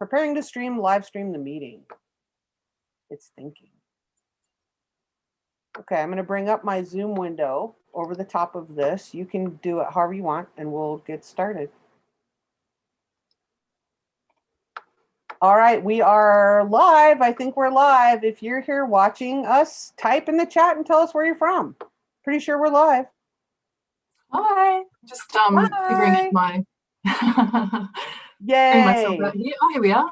Preparing to stream, live stream the meeting. It's thinking. Okay, I'm going to bring up my Zoom window over the top of this. You can do it however you want, and we'll get started. All right, we are live. I think we're live. If you're here watching us, type in the chat and tell us where you're from. Pretty sure we're live. Hi. Just figuring out my Yay. myself out here. Oh, here we are.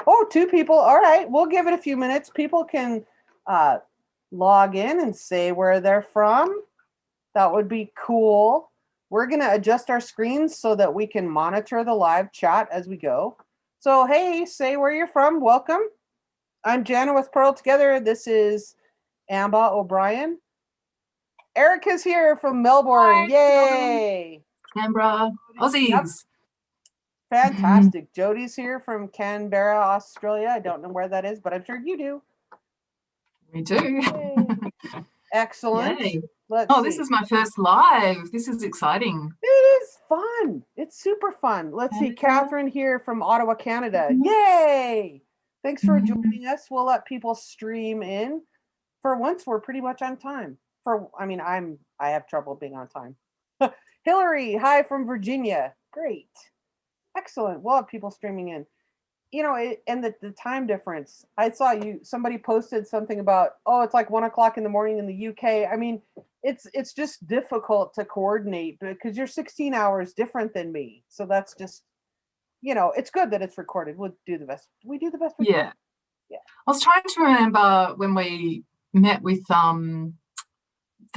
Oh, 2 people. All right, we'll give it a few minutes. People can log in and say where they're from. That would be cool. We're going to adjust our screens so that we can monitor the live chat as we go. So, hey, say where you're from. Welcome. I'm Janna with Pearl Together. This is Ambah O'Brien. Erica's here from Melbourne. Hi. Yay. Canberra, Aussies. Yep. Fantastic. Jody's here from Canberra, Australia. I don't know where that is, but I'm sure you do. We do. Excellent. Yay. Let's see. This is my first live. This is exciting. It is fun. It's super fun. Let's see. Catherine here from Ottawa, Canada. Yay. Thanks for joining us. We'll let people stream in. For once, we're pretty much on time. I have trouble being on time. Hillary, hi from Virginia. Great. Excellent. We'll have people streaming in. You know, and the time difference. I saw somebody posted something about, oh, it's like 1 o'clock in the morning in the UK. I mean, it's just difficult to coordinate because you're 16 hours different than me. So that's just, you know, it's good that it's recorded. We'll do the best. We do the best we can. Yeah. I was trying to remember when we met with the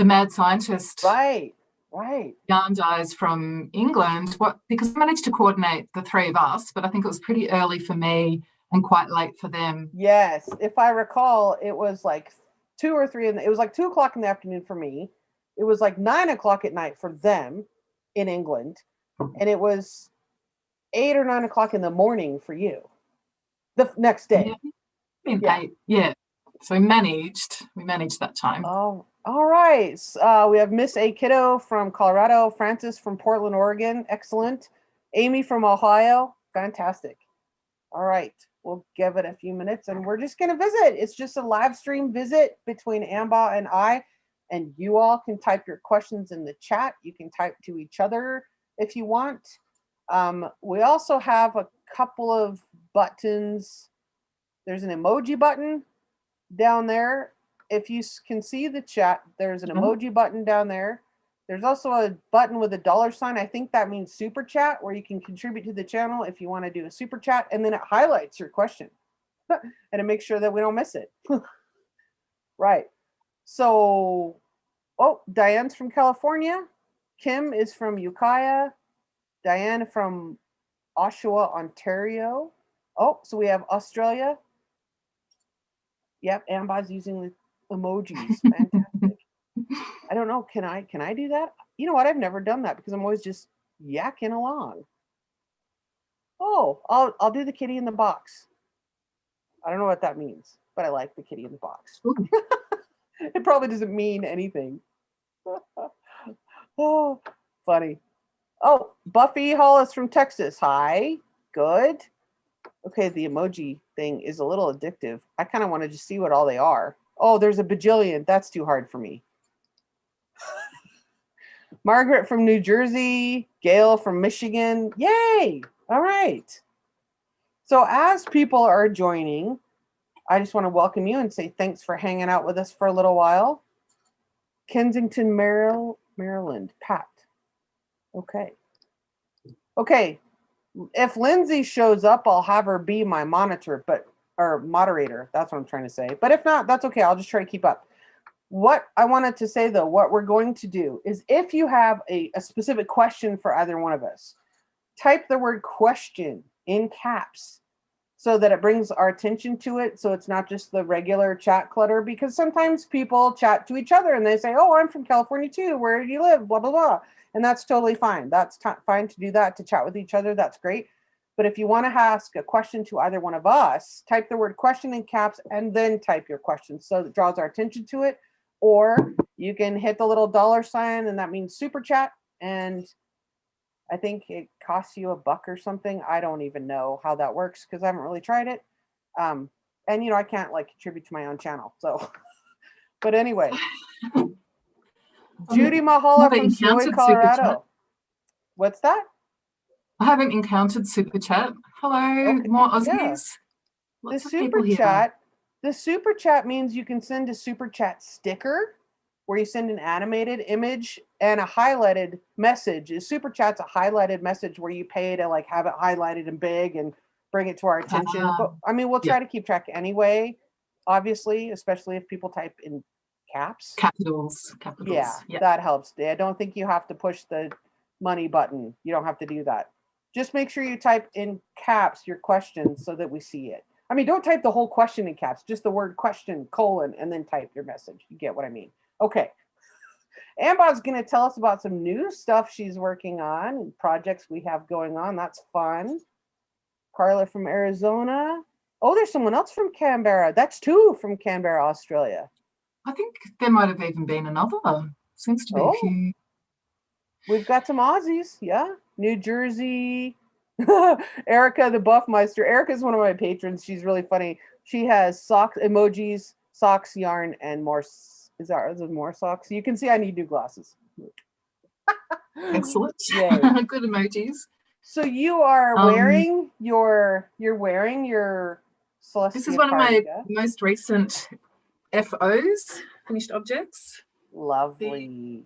mad scientist. Right. Yarn dyes from England. Because I managed to coordinate the 3 of us, but I think it was pretty early for me and quite late for them. Yes, if I recall, it was like 2 or 3, it was like 2 o'clock in the afternoon for me. It was like 9 o'clock at night for them in England, and it was 8 or 9 o'clock in the morning for you the next day. Yeah. 8. Yeah. So we managed that time. Oh, all right. We have Miss A. Kiddo from Colorado, Francis from Portland, Oregon. Excellent. Amy from Ohio. Fantastic. All right. We'll give it a few minutes and we're just going to visit. It's just a live stream visit between Ambah and I, and you all can type your questions in the chat. You can type to each other if you want. We also have a couple of buttons. There's an emoji button down there. If you can see the chat, there's an emoji button down there. There's also a button with a $sign. I think that means super chat, where you can contribute to the channel if you want to do a super chat, and then it highlights your question and it makes sure that we don't miss it. Right. So, oh, Diane's from California. Kim is from Ukiah. Diane from Oshawa, Ontario. Oh, so we have Australia. Yep, Ambah's using the emojis. Fantastic. I don't know. Can I do that? You know what? I've never done that because I'm always just yakking along. Oh, I'll do the kitty in the box. I don't know what that means, but I like the kitty in the box. It probably doesn't mean anything. Oh, funny. Oh, Buffy Hollis from Texas. Hi. Good. Okay, the emoji thing is a little addictive. I kind of want to just see what all they are. Oh, there's a bajillion. That's too hard for me. Margaret from New Jersey. Gail from Michigan. Yay! All right. So as people are joining, I just want to welcome you and say thanks for hanging out with us for a little while. Kensington, Maryland. Pat. Okay. Okay. If Lindsay shows up, I'll have her be my monitor, or moderator. That's what I'm trying to say. But if not, that's okay. I'll just try to keep up. What I wanted to say, though, what we're going to do is if you have a specific question for either one of us, type the word question in caps so that it brings our attention to it. So it's not just the regular chat clutter, because sometimes people chat to each other and they say, oh, I'm from California too. Where do you live? Blah, blah, blah. And that's totally fine. That's fine to do that, to chat with each other. That's great. But if you want to ask a question to either one of us, type the word question in caps and then type your question so it draws our attention to it. Or you can hit the little $sign, and that means super chat, and I think it costs you $1 or something. I don't even know how that works because I haven't really tried it. And you know, I can't like contribute to my own channel. So, but anyway, Judy Mahala never from Snowy, encountered Super Chat. Colorado. What's that? I haven't encountered Super Chat. Hello, Okay, more Aussies. yeah. Lots The of people super here. chat. The super chat means you can send a super chat sticker where you send an animated image and a highlighted message. A super chat's a highlighted message where you pay to like have it highlighted and big and bring it to our attention. But I mean, we'll try to keep track anyway, obviously, especially if people type in caps. Capitals. Yeah, that helps. I don't think you have to push the money button. You don't have to do that. Just make sure you type in caps your question so that we see it. I mean, don't type the whole question in caps, just the word question, colon, and then type your message. You get what I mean? Okay. Ambah's going to tell us about some new stuff she's working on and projects we have going on. That's fun. Carla from Arizona. Oh, there's someone else from Canberra. That's 2 from Canberra, Australia. I think there might have even been another. Seems to be a few. We've got some Aussies. Yeah. New Jersey. Erica the Buffmeister. Erica's one of my patrons. She's really funny. She has socks, emojis, socks, yarn, and more. Is there more socks? You can see I need new glasses. Excellent. Good emojis. So you are wearing you're wearing your Celestia. This is one of my most recent FOs, finished objects. Lovely.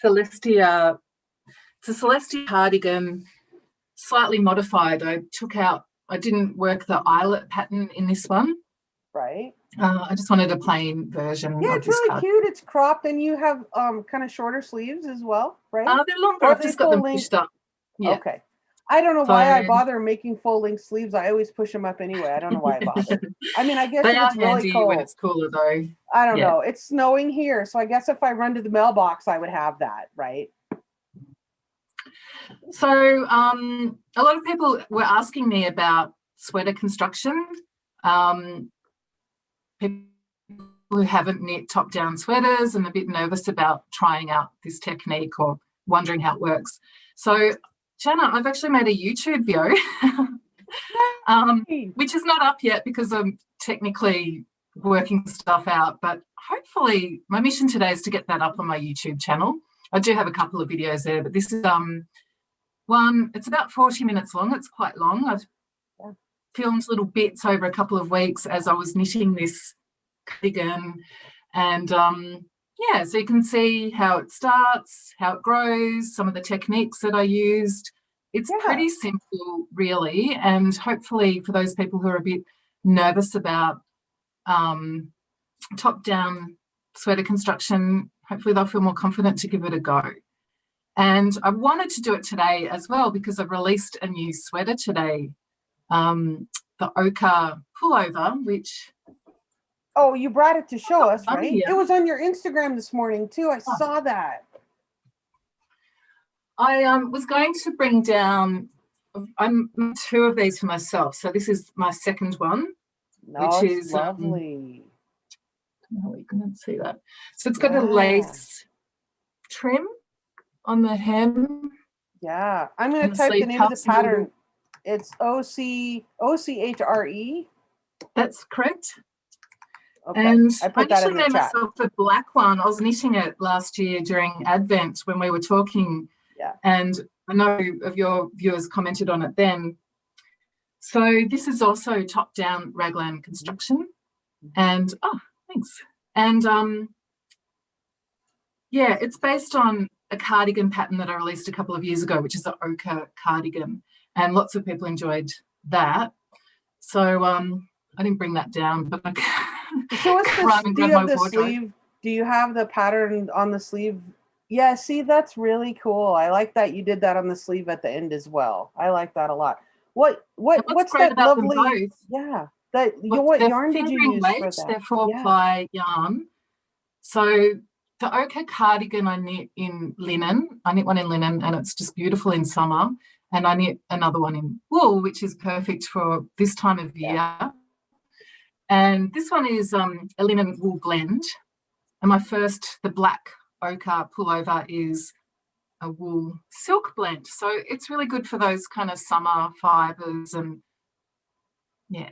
Celestia. It's a Celestia cardigan, slightly modified. I didn't work the eyelet pattern in this one. Right. I just wanted a plain version. Yeah, it's really cute. It's cropped, and you have kind of shorter sleeves as well, right? They're longer. I've just got them pushed up. Yeah. Okay. I don't know why I bother making full-length sleeves. I always push them up anyway. I don't know why I bother. I mean, I guess they are it's really handy cold. when it's cooler, though. I don't know. It's snowing here, so I guess if I run to the mailbox, I would have that, right? So a lot of people were asking me about sweater construction. People who haven't knit top-down sweaters and a bit nervous about trying out this technique or wondering how it works. So, Janna, I've actually made a YouTube video, which is not up yet because I'm technically working stuff out, but hopefully my mission today is to get that up on my YouTube channel. I do have a couple of videos there, but this is one, it's about 40 minutes long. It's quite long. I've filmed little bits over a couple of weeks as I was knitting this cardigan. And, so you can see how it starts, how it grows, some of the techniques that I used. It's pretty simple, really, and hopefully for those people who are a bit nervous about top-down sweater construction, hopefully they'll feel more confident to give it a go. And I wanted to do it today as well because I've released a new sweater today, the Oka Pullover, which... Oh, you brought it to show us, right? It was on your Instagram this morning, too. I saw that. I was going to bring down... I'm 2 of these for myself. So this is my second one, which is... lovely. I don't know, you can see that. So it's got a lace trim on the hem. Yeah, I'm going to type the name of the pattern. It's OCHRE. That's correct. Okay. And I actually made myself a black one. I was knitting it last year during Advent when we were talking. Yeah. And I know of your viewers commented on it then. So this is also top-down raglan construction. And, thanks. And, it's based on a cardigan pattern that I released a couple of years ago, which is the Oka cardigan. And lots of people enjoyed that. So I didn't bring that down, but I show us the sleeve. Do you have the pattern on the sleeve? Yeah, see, that's really cool. I like that you did that on the sleeve at the end as well. I like that a lot. What's that lovely? Yeah, what yarn did you use for that? They're 4-ply yarn. So the Oka cardigan I knit in linen. I knit one in linen, and it's just beautiful in summer. And I knit another one in wool, which is perfect for this time of year. And this one is a linen wool blend. And the black Oka pullover is a wool silk blend. So it's really good for those kind of summer fibres and, yeah.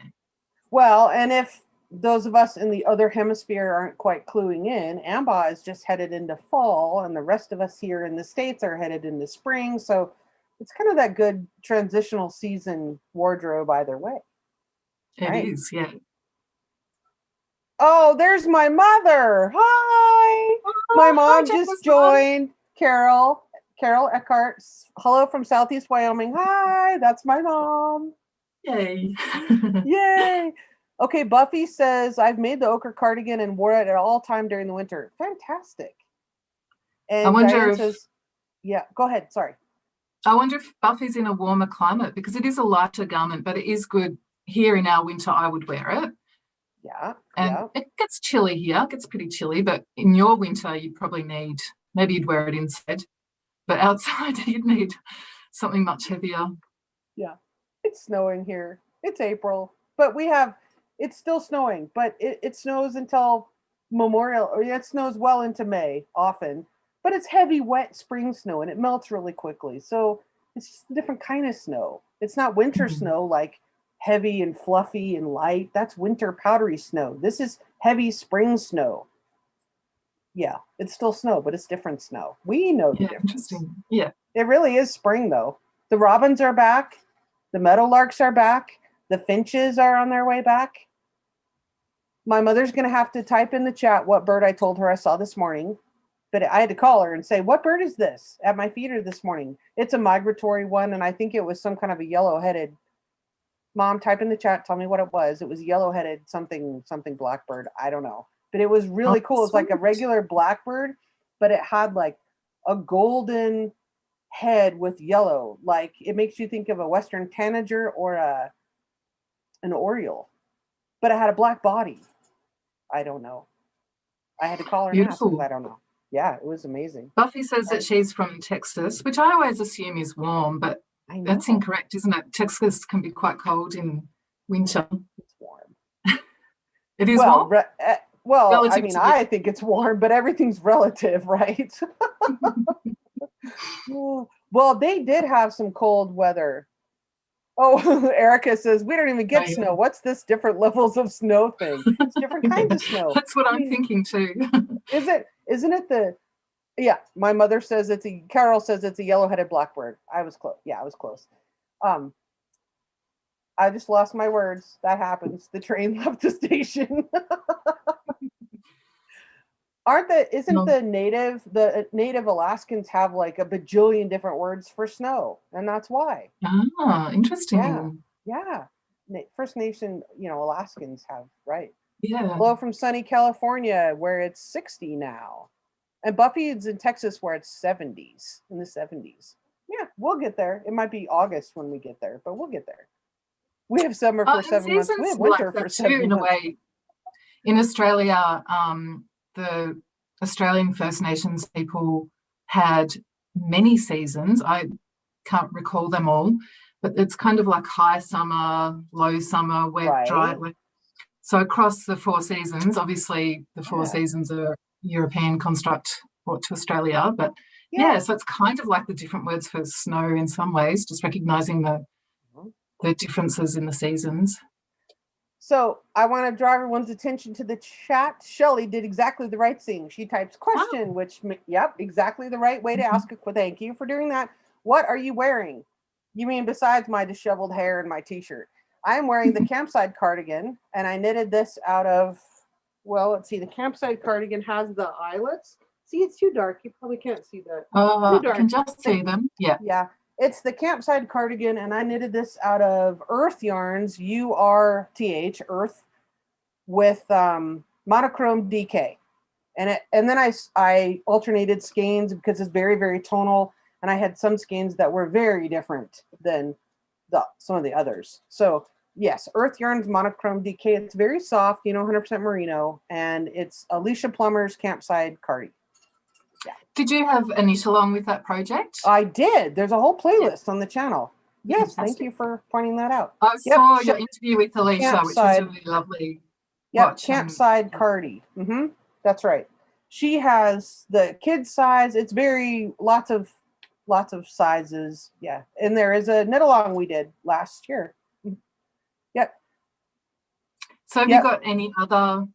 Well, and if those of us in the other hemisphere aren't quite cluing in, Ambah is just headed into fall, and the rest of us here in the States are headed into spring. So it's kind of that good transitional season wardrobe either way. It is, yeah. Oh, there's my mother. Hi. My mom just joined. Carol Eckhart. Hello from Southeast Wyoming. Hi, that's my mom. Yay. Yay. Okay, Buffy says, I've made the ochre cardigan and wore it at all time during the winter. Fantastic. And I wonder Diane if, says, yeah, go ahead. Sorry. I wonder if Buffy's in a warmer climate, because it is a lighter garment, but it is good. Here in our winter, I would wear it. Yeah. And it gets chilly here. It gets pretty chilly, but in your winter, you'd probably need, maybe you'd wear it inside, but outside you'd need something much heavier. Yeah. It's snowing here. It's April, but it's still snowing, but it snows until Memorial, or it snows well into May often, but it's heavy, wet spring snow and it melts really quickly. So it's just a different kind of snow. It's not winter snow like heavy and fluffy and light. That's winter powdery snow. This is heavy spring snow. Yeah, it's still snow, but it's different snow. We know the difference. Interesting. Yeah. It really is spring though. The robins are back. The meadowlarks are back. The finches are on their way back. My mother's going to have to type in the chat what bird I told her I saw this morning. But I had to call her and say, what bird is this at my feeder this morning? It's a migratory one, and I think it was some kind of a yellow-headed. Mom, type in the chat, tell me what it was. It was yellow-headed something blackbird. I don't know. But it was really cool. It's like a regular blackbird, but it had like a golden head with yellow. Like it makes you think of a Western tanager or an oriole. But it had a black body. I don't know. I had to call her and ask because I don't know. Yeah, it was amazing. Buffy says that she's from Texas, which I always assume is warm, but that's incorrect, isn't it? Texas can be quite cold in winter. It's warm. It is warm? Well, I mean, I think it's warm, but everything's relative, right? Well, they did have some cold weather. Oh, Erica says, we don't even get snow. What's this different levels of snow thing? It's different kinds of snow. That's what I'm thinking too. Isn't it yeah, my mother says Carol says it's a yellow-headed blackbird. I was close. Yeah, I was close. I just lost my words. That happens. The train left the station. The native Alaskans have like a bajillion different words for snow, and that's why. Ah, interesting. Yeah. First Nation, Alaskans have, right? Yeah. Hello from sunny California, where it's 60 now. And Buffy is in Texas, where it's 70s, in the 70s. Yeah, we'll get there. It might be August when we get there, but we'll get there. We have summer for 7 months. We have winter for 7 months. In a way. In Australia, the Australian First Nations people had many seasons. I can't recall them all, but it's kind of like high summer, low summer, wet, dry. So across the 4 seasons, obviously the 4 seasons are European construct brought to Australia, but so it's kind of like the different words for snow in some ways, just recognising the differences in the seasons. So I want to draw everyone's attention to the chat. Shelley did exactly the right thing. She types question, which, exactly the right way to ask a question. Thank you for doing that. What are you wearing? You mean besides my disheveled hair and my t-shirt? I am wearing the campsite cardigan, and I knitted this out of, well, let's see. The campsite cardigan has the eyelets. See, it's too dark. You probably can't see that. I can just see them. Yeah. Yeah. It's the campsite cardigan, and I knitted this out of Earth Yarns, URTH, Earth, with monochrome DK. And then I alternated skeins because it's very, very tonal, and I had some skeins that were very different than some of the others. So yes, Earth Yarns monochrome DK. It's very soft, 100% merino, and it's Alicia Plummer's campsite cardi. Yeah. Did you have a knit along with that project? I did. There's a whole playlist on the channel. Yes, thank you for pointing that out. I saw your interview with Alicia, which was really lovely. Yep, campsite cardi. That's right. She has the kids size. It's lots of lots of sizes. Yeah. And there is a knit along we did last year. Yep. So have you got any other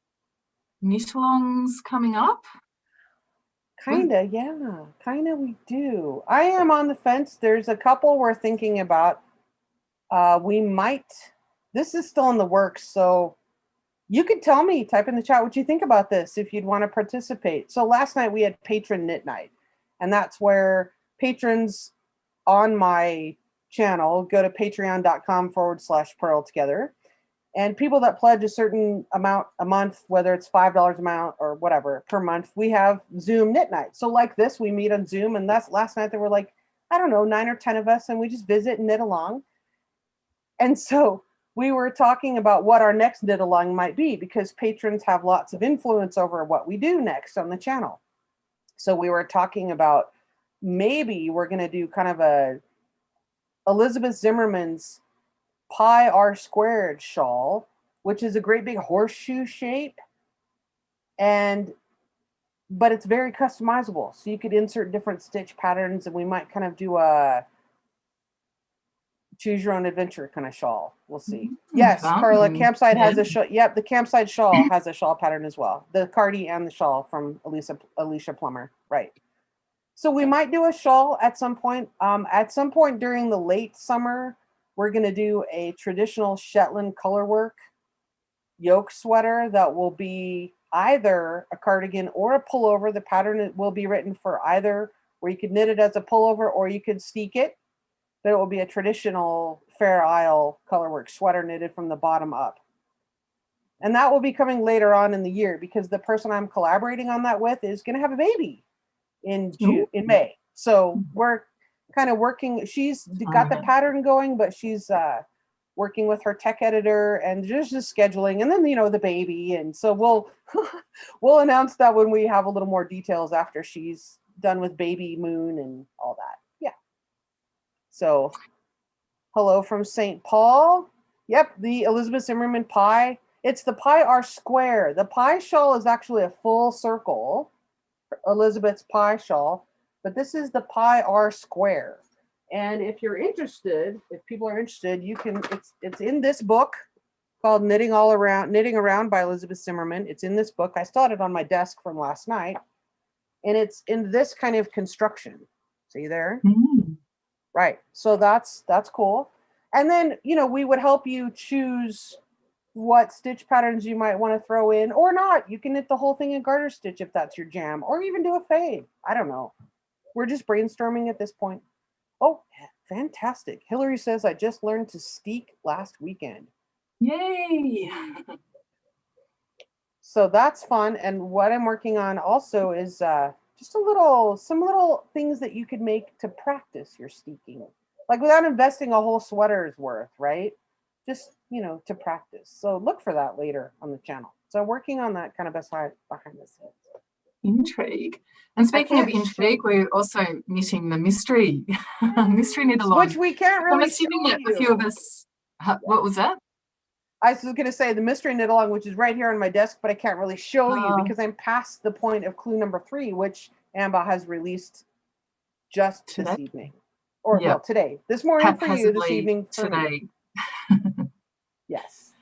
knit alongs coming up? Kinda, yeah. Kinda we do. I am on the fence. There's a couple we're thinking about. We might, this is still in the works, so you could tell me, type in the chat what you think about this if you'd want to participate. So last night we had patron knit night, and that's where patrons on my channel go to patreon.com/Pearl Together. And people that pledge a certain amount a month, whether it's $5 amount or whatever per month, we have Zoom knit night. So like this, we meet on Zoom, and that's last night there were like, I don't know, 9 or 10 of us, and we just visit and knit along. And so we were talking about what our next knit along might be, because patrons have lots of influence over what we do next on the channel. So we were talking about maybe we're going to do kind of a Elizabeth Zimmerman's Pi R² shawl, which is a great big horseshoe shape, but it's very customizable. So you could insert different stitch patterns, and we might kind of do a choose your own adventure kind of shawl. We'll see. Yes, Carla, Campsite has a shawl. Yep, the Campsite shawl has a shawl pattern as well. The Cardi and the shawl from Alicia Plummer. Right. So we might do a shawl at some point. At some point during the late summer, we're going to do a traditional Shetland colorwork yoke sweater that will be either a cardigan or a pullover. The pattern will be written for either, where you could knit it as a pullover or you could steek it. But it will be a traditional Fair Isle colorwork sweater knitted from the bottom up. And that will be coming later on in the year, because the person I'm collaborating on that with is going to have a baby in May. So we're kind of working. She's got the pattern going, but she's working with her tech editor and just scheduling, and then the baby. And so we'll announce that when we have a little more details after she's done with baby moon and all that. Yeah. So hello from St. Paul. Yep, the Elizabeth Zimmerman Pi. It's the Pi R². The Pi shawl is actually a full circle, Elizabeth's Pi shawl, but this is the Pi R². And if you're interested, if people are interested, you can, it's in this book called Knitting Around by Elizabeth Zimmerman. It's in this book. I still had it on my desk from last night. And it's in this kind of construction. See there? Mm. Right. So that's cool. And then, we would help you choose what stitch patterns you might want to throw in or not. You can knit the whole thing in garter stitch if that's your jam, or even do a fade. I don't know. We're just brainstorming at this point. Oh, fantastic. Hillary says, I just learned to steek last weekend. Yay. So that's fun. And what I'm working on also is just some little things that you could make to practice your steeking, like without investing a whole sweater's worth, right? Just, to practice. So look for that later on the channel. So I'm working on that kind of behind the scenes. Intrigue. And speaking of intrigue, we're also knitting the mystery knit along, which we can't really. I'm assuming that a few of us. What was that? I was going to say the mystery knit along, which is right here on my desk, but I can't really show you because I'm past the point of clue number 3, which Amba has released just today. This evening, or well, today, this morning for you, this evening for today. Yes.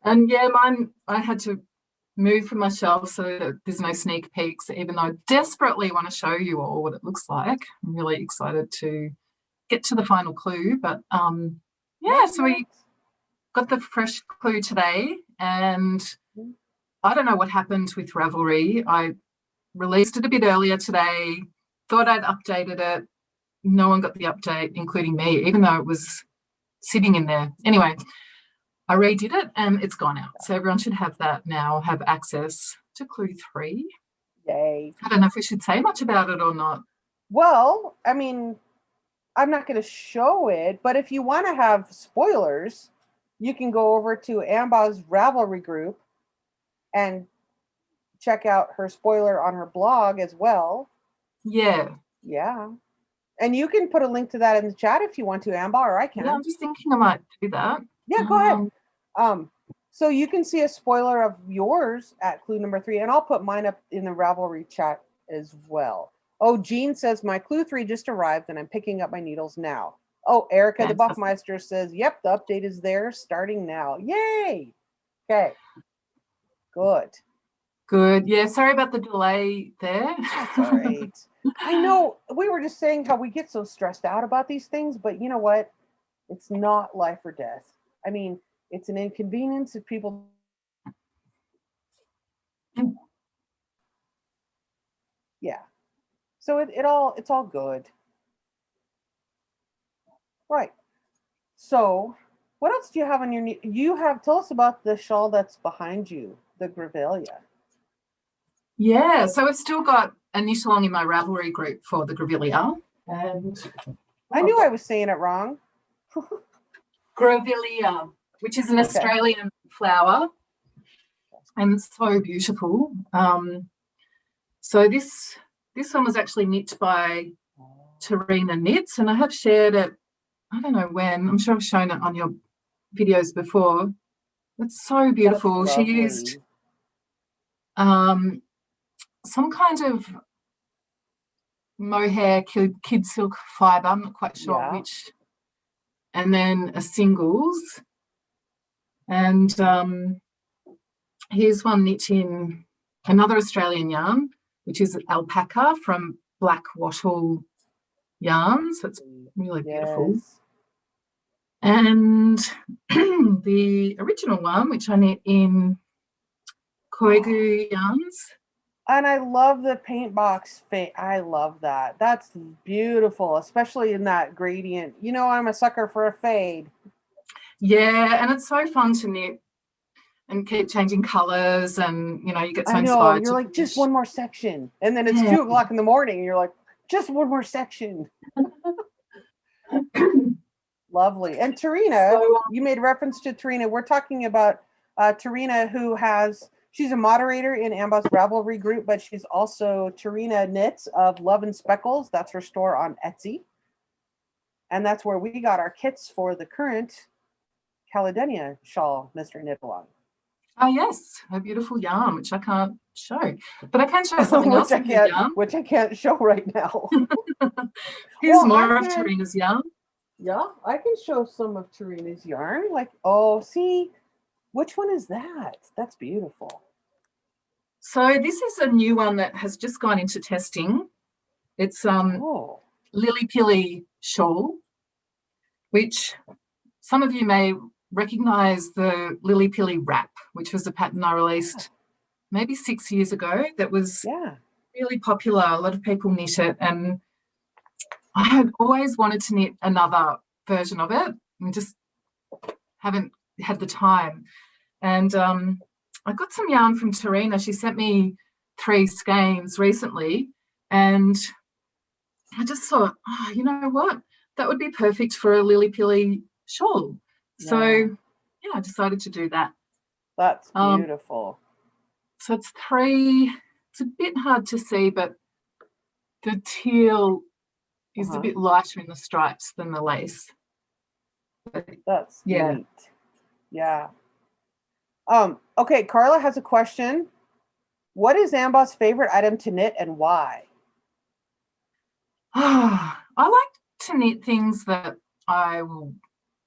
And yeah, mine, I had to move from my shelf so that there's no sneak peeks, even though I desperately want to show you all what it looks like. I'm really excited to get to the final clue, but so we got the fresh clue today, and I don't know what happened with Ravelry. I released it a bit earlier today, thought I'd updated it. No one got the update, including me, even though it was sitting in there. Anyway, I redid it and it's gone out. So everyone should have that now, have access to clue 3. Yay. I don't know if we should say much about it or not. Well, I mean, I'm not going to show it, but if you want to have spoilers, you can go over to Ambah's Ravelry group and check out her spoiler on her blog as well. Yeah. Yeah. And you can put a link to that in the chat if you want to, Ambah, or I can. Yeah, I'm just thinking I might do that. Yeah, go ahead. So you can see a spoiler of yours at clue number 3, and I'll put mine up in the Ravelry chat as well. Oh, Jean says my clue 3 just arrived and I'm picking up my needles now. Oh, Erica the Fantastic. Buffmeister says, yep, the update is there starting now. Yay. Okay. Good. Good. Yeah, sorry about the delay there. That's all right. I know we were just saying how we get so stressed out about these things, but you know what? It's not life or death. I mean, it's an inconvenience if people. Yeah. So it's all good. Right. So what else do you have on your tell us about the shawl that's behind you, the Grevillea. Yeah, so I've still got a knit along in my Ravelry group for the Grevillea. And I knew I was saying it wrong. Grevillea, which is an Australian flower, and it's so beautiful. So this one was actually knit by Tarina Knits, and I have shared it, I don't know when, I'm sure I've shown it on your videos before. It's so beautiful. She used some kind of mohair kid silk fibre, I'm not quite sure which, and then a singles. And here's one knit in another Australian yarn, which is alpaca from Black Wattle yarns. So it's really beautiful. And the original one, which I knit in Koigu yarns. And I love the paint box fade. I love that. That's beautiful, especially in that gradient. You know, I'm a sucker for a fade. Yeah, and it's so fun to knit and keep changing colours, and you know, you get so inspired. I know, you're like, just one more section. And then it's 2 o'clock in the morning and you're like, just one more section. Lovely. And Tarina, you made reference to Tarina. We're talking about Tarina, who she's a moderator in Ambah's Ravelry group, but she's also Tarina Knits of Love and Speckles. That's her store on Etsy. And that's where we got our kits for the current Caladenia Shawl Mystery Knit Along. Oh yes, a beautiful yarn, which I can't show, but I can show something else in the yarn, which I can't show right now. Here's more of Tarina's yarn. Yeah, I can show some of Tarina's yarn. Like, see, which one is that? That's beautiful. So this is a new one that has just gone into testing. It's Lillypilly Shawl, which some of you may recognise the Lillypilly wrap, which was a pattern I released maybe 6 years ago that was really popular. A lot of people knit it, and I had always wanted to knit another version of it and just haven't had the time. And I got some yarn from Tarina. She sent me 3 skeins recently, and I just thought, you know what? That would be perfect for a Lillypilly shawl. So, I decided to do that. That's beautiful. So it's 3, it's a bit hard to see, but the teal is a bit lighter in the stripes than the lace. That's neat. Yeah. Okay, Carla has a question. What is Ambah's favorite item to knit and why? I like to knit things that I will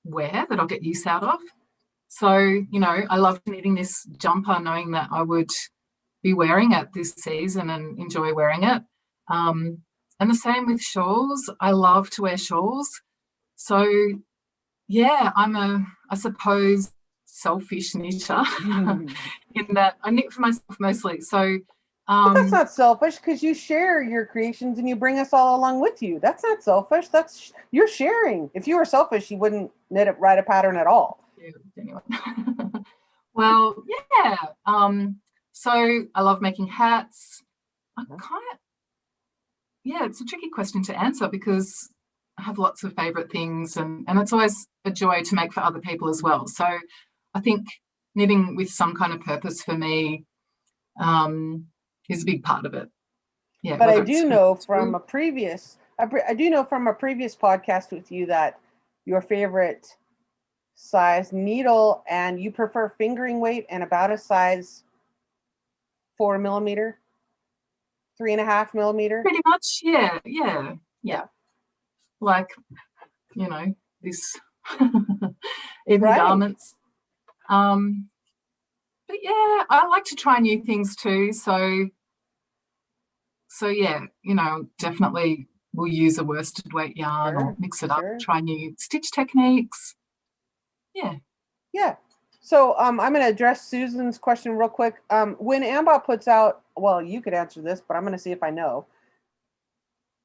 wear, that I'll get use out of. So, you know, I love knitting this jumper knowing that I would be wearing it this season and enjoy wearing it. And the same with shawls. I love to wear shawls. So, I'm I suppose, selfish knitter in that I knit for myself mostly. So, but that's not selfish because you share your creations and you bring us all along with you. That's not selfish. That's you're sharing. If you were selfish, you wouldn't write a pattern at all. Anyway. Well, so I love making hats. It's a tricky question to answer because I have lots of favorite things, and it's always a joy to make for other people as well. So I think knitting with some kind of purpose for me is a big part of it. Yeah, but I do know from a previous podcast with you that your favorite size needle, and you prefer fingering weight and about a size 4 millimeter. 3.5 millimeter. Pretty much, yeah. Like, you know, this even garments. But yeah, I like to try new things too. So yeah, you know, definitely we'll use a worsted weight yarn or mix it up, try new stitch techniques. Yeah. So I'm going to address Susan's question real quick. When Ambah puts out, well, you could answer this, but I'm going to see if I know.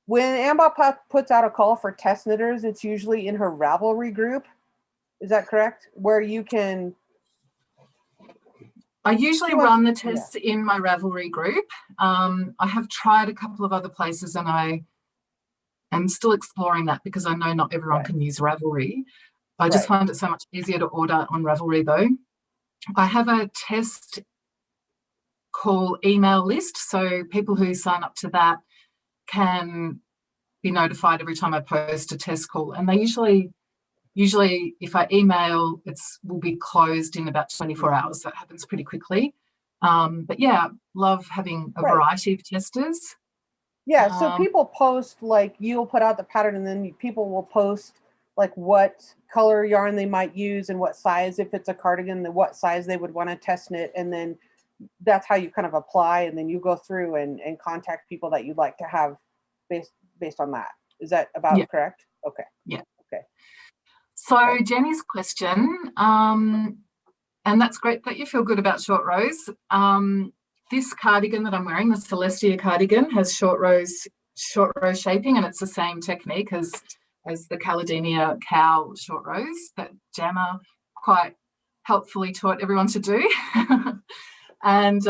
When Ambah puts out a call for test knitters, it's usually in her Ravelry group. Is that correct? Where you can... I usually run the tests in my Ravelry group. I have tried a couple of other places and I am still exploring that because I know not everyone can use Ravelry. I just find it so much easier to order on Ravelry though. I have a test call email list, so people who sign up to that can be notified every time I post a test call, and they usually if I email, will be closed in about 24 hours, so it happens pretty quickly. But yeah, love having a variety of testers. Yeah, so people post, like, you'll put out the pattern and then people will post like what color yarn they might use and what size, if it's a cardigan, what size they would want to test knit, and then that's how you kind of apply, and then you go through and contact people that you'd like to have based on that. Is that about correct? Okay. Yeah. Okay. So Jenny's question, and that's great that you feel good about short rows. This cardigan that I'm wearing, the Celestia cardigan, has short row shaping, and it's the same technique as the Caladenia Shawl short rows that Janna quite helpfully taught everyone to do. And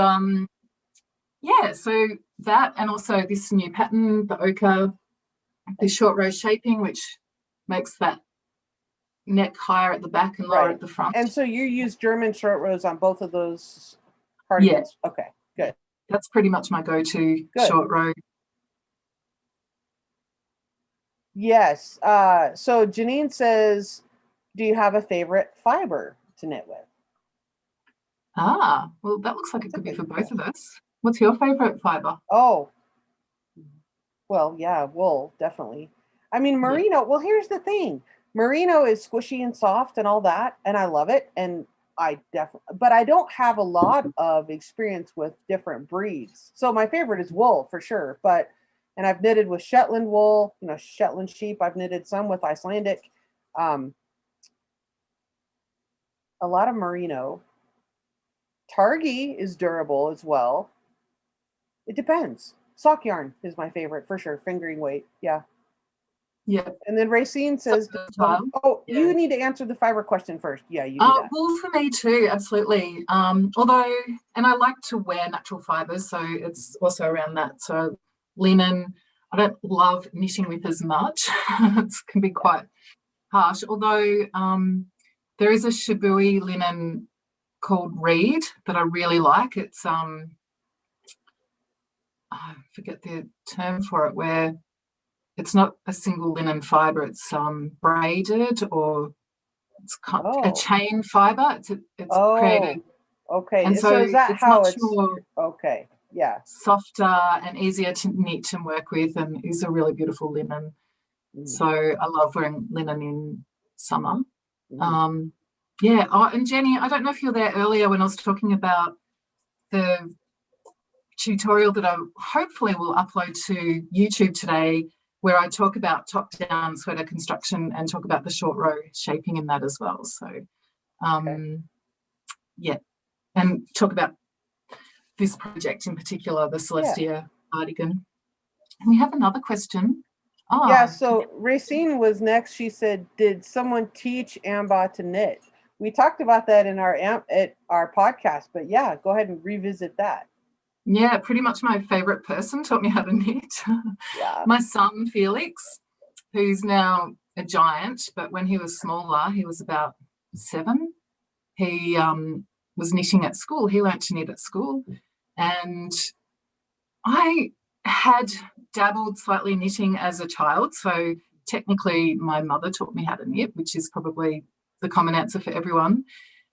yeah, so that, and also this new pattern, the Oka, the short row shaping, which makes that neck higher at the back and lower at the front. And so you use German short rows on both of those cardigans? Yeah. Okay, good. That's pretty much my go-to short row. Yes. So Janine says, do you have a favorite fiber to knit with? Well, that looks like it could be for both of us. What's your favorite fiber? Oh, well, yeah, wool, definitely. I mean, merino, well, here's the thing. Merino is squishy and soft and all that, and I love it. And but I don't have a lot of experience with different breeds. So my favorite is wool for sure. And I've knitted with Shetland wool, you know, Shetland sheep. I've knitted some with Icelandic. A lot of merino. Targi is durable as well. It depends. Sock yarn is my favorite for sure. Fingering weight. Yeah. Yeah. And then Racine says, you need to answer the fiber question first. Yeah, you do that. Well, for me too, absolutely. Although, and I like to wear natural fibers, so it's also around that. So linen, I don't love knitting with as much. It can be quite harsh. Although there is a Shibui linen called Reed that I really like. It's I forget the term for it, where it's not a single linen fiber, it's braided, or it's a chain fiber. It's created. Okay. And so is that how it's more softer and easier to knit and work with, and is a really beautiful linen. So I love wearing linen in summer. Yeah. Oh, and Jenny, I don't know if you're there earlier when I was talking about the tutorial that I hopefully will upload to YouTube today, where I talk about top-down sweater construction and talk about the short row shaping in that as well. So, yeah, and talk about this project in particular, the Celestia cardigan. And we have another question. Yeah, so Racine was next. She said, did someone teach Ambah to knit? We talked about that in our podcast, but yeah, go ahead and revisit that. Yeah, pretty much my favorite person taught me how to knit. My son, Felix, who's now a giant, but when he was smaller, he was about 7. He was knitting at school. He learnt to knit at school. And I had dabbled slightly knitting as a child. So technically my mother taught me how to knit, which is probably the common answer for everyone.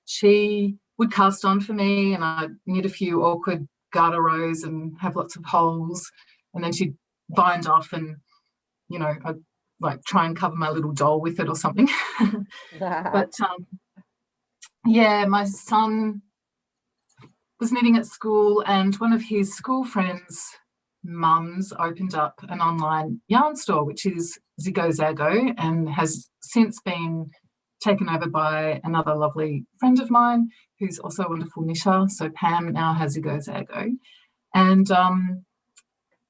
She would cast on for me, and I'd knit a few awkward garter rows and have lots of holes, and then she'd bind off and, you know, I'd like try and cover my little doll with it or something. But yeah, my son was knitting at school, and one of his school friends' mums opened up an online yarn store, which is Zigo Zago, and has since been taken over by another lovely friend of mine who's also a wonderful knitter. So Pam now has Zigo Zago. And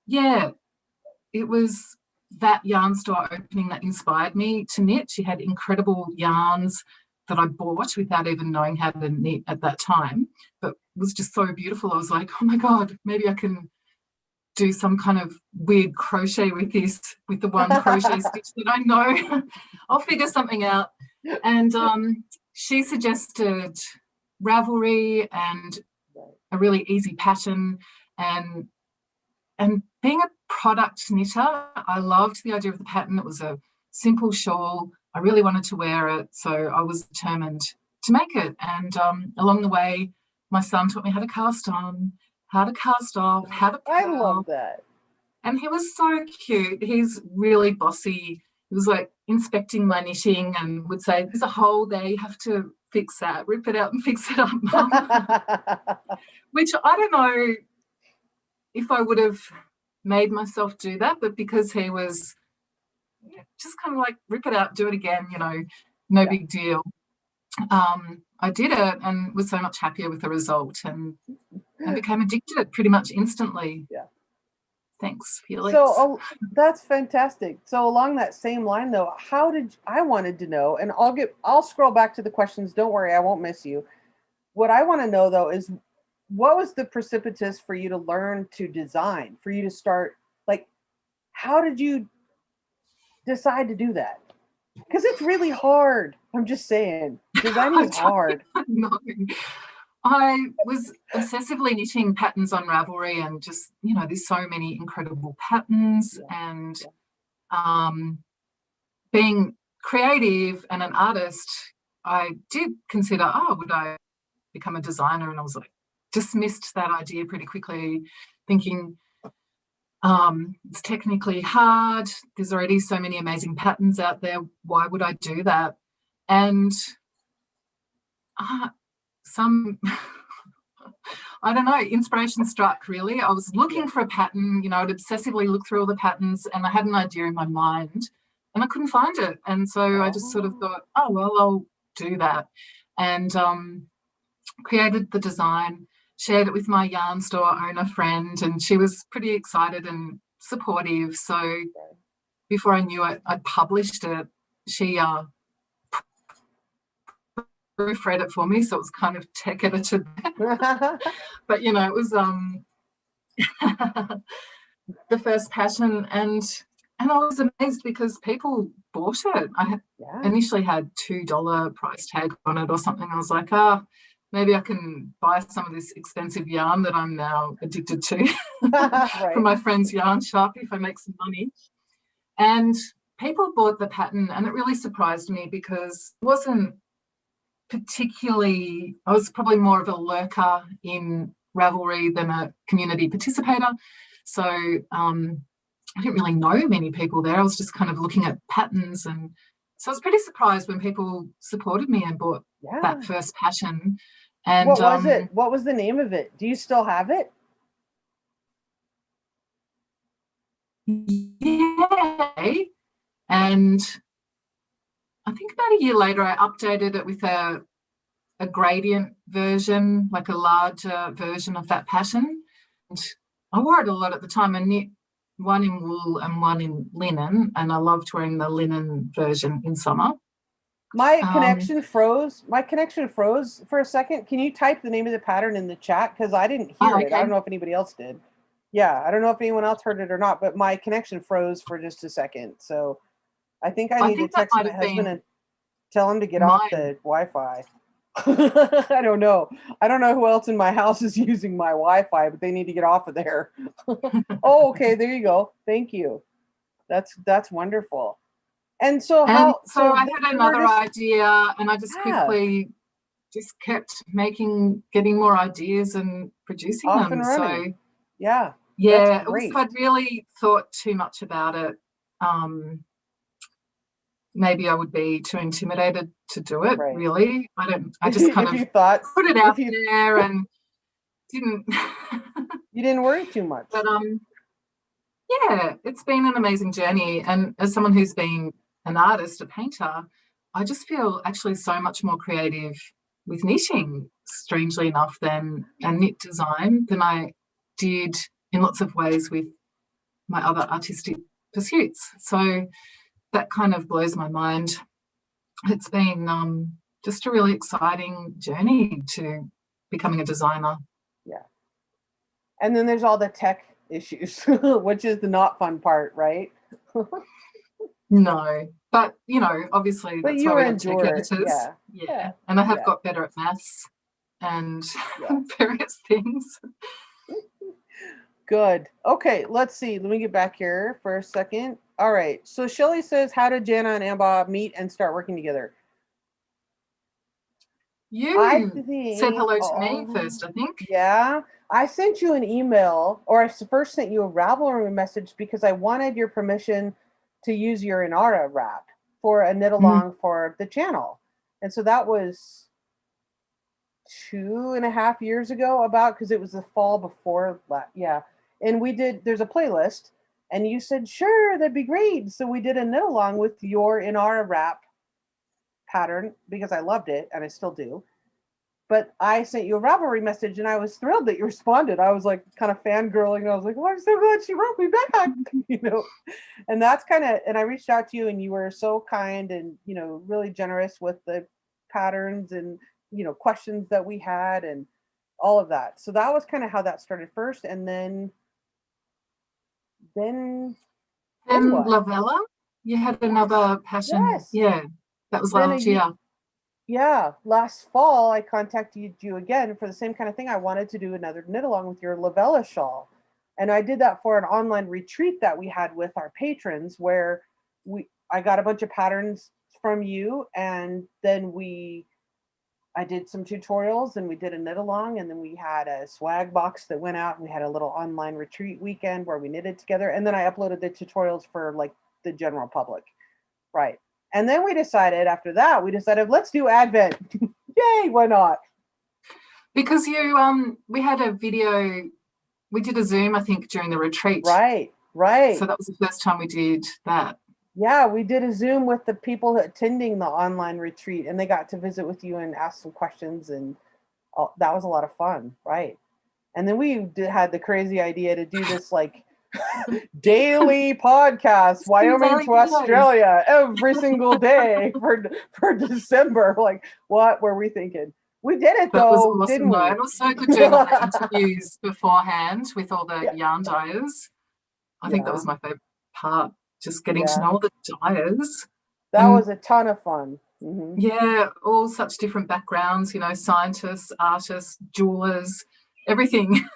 yeah, it was that yarn store opening that inspired me to knit. She had incredible yarns that I bought without even knowing how to knit at that time, but it was just so beautiful. I was like, oh my God, maybe I can do some kind of weird crochet with this, with the one crochet stitch that I know. I'll figure something out. And she suggested Ravelry and a really easy pattern, and being a product knitter, I loved the idea of the pattern. It was a simple shawl. I really wanted to wear it, so I was determined to make it. And along the way, my son taught me how to cast on, how to cast off, how to I purl. love that. And he was so cute. He's really bossy. He was like inspecting my knitting and would say, there's a hole there, you have to fix that, rip it out and fix it up, Mum. Which I don't know if I would have made myself do that, but because he was just kind of like, rip it out, do it again, you know, no big deal. I did it and was so much happier with the result, and I became addicted pretty much instantly. Yeah. Thanks, Felix. So that's fantastic. So along that same line though, I wanted to know, and I'll scroll back to the questions. Don't worry, I won't miss you. What I want to know though is, what was the precipitous for you to learn to design, for you to start, like, how did you decide to do that? Because it's really hard. I'm just saying, designing is hard. No. I was obsessively knitting patterns on Ravelry, and just, you know, there's so many incredible patterns, and being creative and an artist, I did consider, would I become a designer? And I was like, dismissed that idea pretty quickly, thinking it's technically hard. There's already so many amazing patterns out there. Why would I do that? And I don't know, inspiration struck really. I was looking for a pattern, you know, I'd obsessively look through all the patterns, and I had an idea in my mind and I couldn't find it. And so I just sort of thought, oh, well, I'll do that. And created the design, shared it with my yarn store owner friend, and she was pretty excited and supportive. So before I knew it, I published it. She proofread it for me, so it was kind of tech edited. But, you know, it was the first passion, and I was amazed because people bought it. I initially had $2 price tag on it or something. I was like, maybe I can buy some of this expensive yarn that I'm now addicted to from my friend's yarn shop if I make some money. And people bought the pattern, and it really surprised me because it wasn't particularly, I was probably more of a lurker in Ravelry than a community participator. So I didn't really know many people there. I was just kind of looking at patterns, and so I was pretty surprised when people supported me and bought that first passion. And what was it? What was the name of it? Do you still have it? Yeah. And I think about a year later, I updated it with a gradient version, like a larger version of that pattern. And I wore it a lot at the time. I knit one in wool and one in linen, and I loved wearing the linen version in summer. My connection froze. My connection froze for a second. Can you type the name of the pattern in the chat? Because I didn't hear it. I don't know if anybody else did. Yeah, I don't know if anyone else heard it or not, but my connection froze for just a second. So I think I need to text my husband and tell him to get off the Wi-Fi. I don't know. I don't know who else in my house is using my Wi-Fi, but they need to get off of there. Oh, okay. There you go. Thank you. That's wonderful. And so I had another idea, and I just quickly just kept getting more ideas and producing Off them. and So running. Yeah. yeah, That's great. if I'd really thought too much about it, maybe I would be too intimidated to do it. Right. Really, I just kind If you of thought, put it out there and didn't. You didn't worry too much. But yeah, it's been an amazing journey. And as someone who's been an artist, a painter, I just feel actually so much more creative with knitting, strangely enough, and knit design than I did in lots of ways with my other artistic pursuits. So that kind of blows my mind. It's been just a really exciting journey to becoming a designer. Yeah. And then there's all the tech issues, which is the not fun part, right? No, but obviously But that's you why we have tech endure, editors. yeah. And I have got better at maths and various things. Good. Okay, let's see. Let me get back here for a second. All right. So Shelly says, how did Janna and Ambah meet and start working together? You said hello to me first, I think. Yeah. I sent you an email, or I first sent you a Ravelry message because I wanted your permission to use your Inara wrap for a knit along for the channel. And so that was 2.5 years ago, because it was the fall before that. Yeah. And there's a playlist, and you said, sure, that'd be great. So we did a knit along with your Inara wrap pattern because I loved it, and I still do. But I sent you a Ravelry message, and I was thrilled that you responded. I was like kind of fangirling. I was like, oh, I'm so glad she wrote me back, And that's and I reached out to you, and you were so kind and, really generous with the patterns and, questions that we had and all of that. So that was kind of how that started first. And then what? Lavella, you had another passion. Yes. Yeah, that was last year. Yeah, last fall I contacted you again for the same kind of thing. I wanted to do another knit along with your Lillypilly Shawl, and I did that for an online retreat that we had with our patrons, where I got a bunch of patterns from you, and then I did some tutorials, and we did a knit along, and then we had a swag box that went out, and we had a little online retreat weekend where we knitted together, and then I uploaded the tutorials for like the general public, right? And then after that, let's do Advent. Yay, why not? Because we had a video, we did a Zoom, I think, during the retreat. Right. So that was the first time we did that. Yeah, we did a Zoom with the people attending the online retreat, and they got to visit with you and ask some questions, and that was a lot of fun, right? And then we had the crazy idea to do this like daily podcast, Wyoming to Australia, every single day for December. Like, what were we thinking? We did it though, was awesome, didn't we? It was so good doing all the interviews beforehand with all the yarn dyers. I think that was my favorite part, just getting to know all the dyers. That was a ton of fun. Yeah, all such different backgrounds, scientists, artists, jewelers, everything.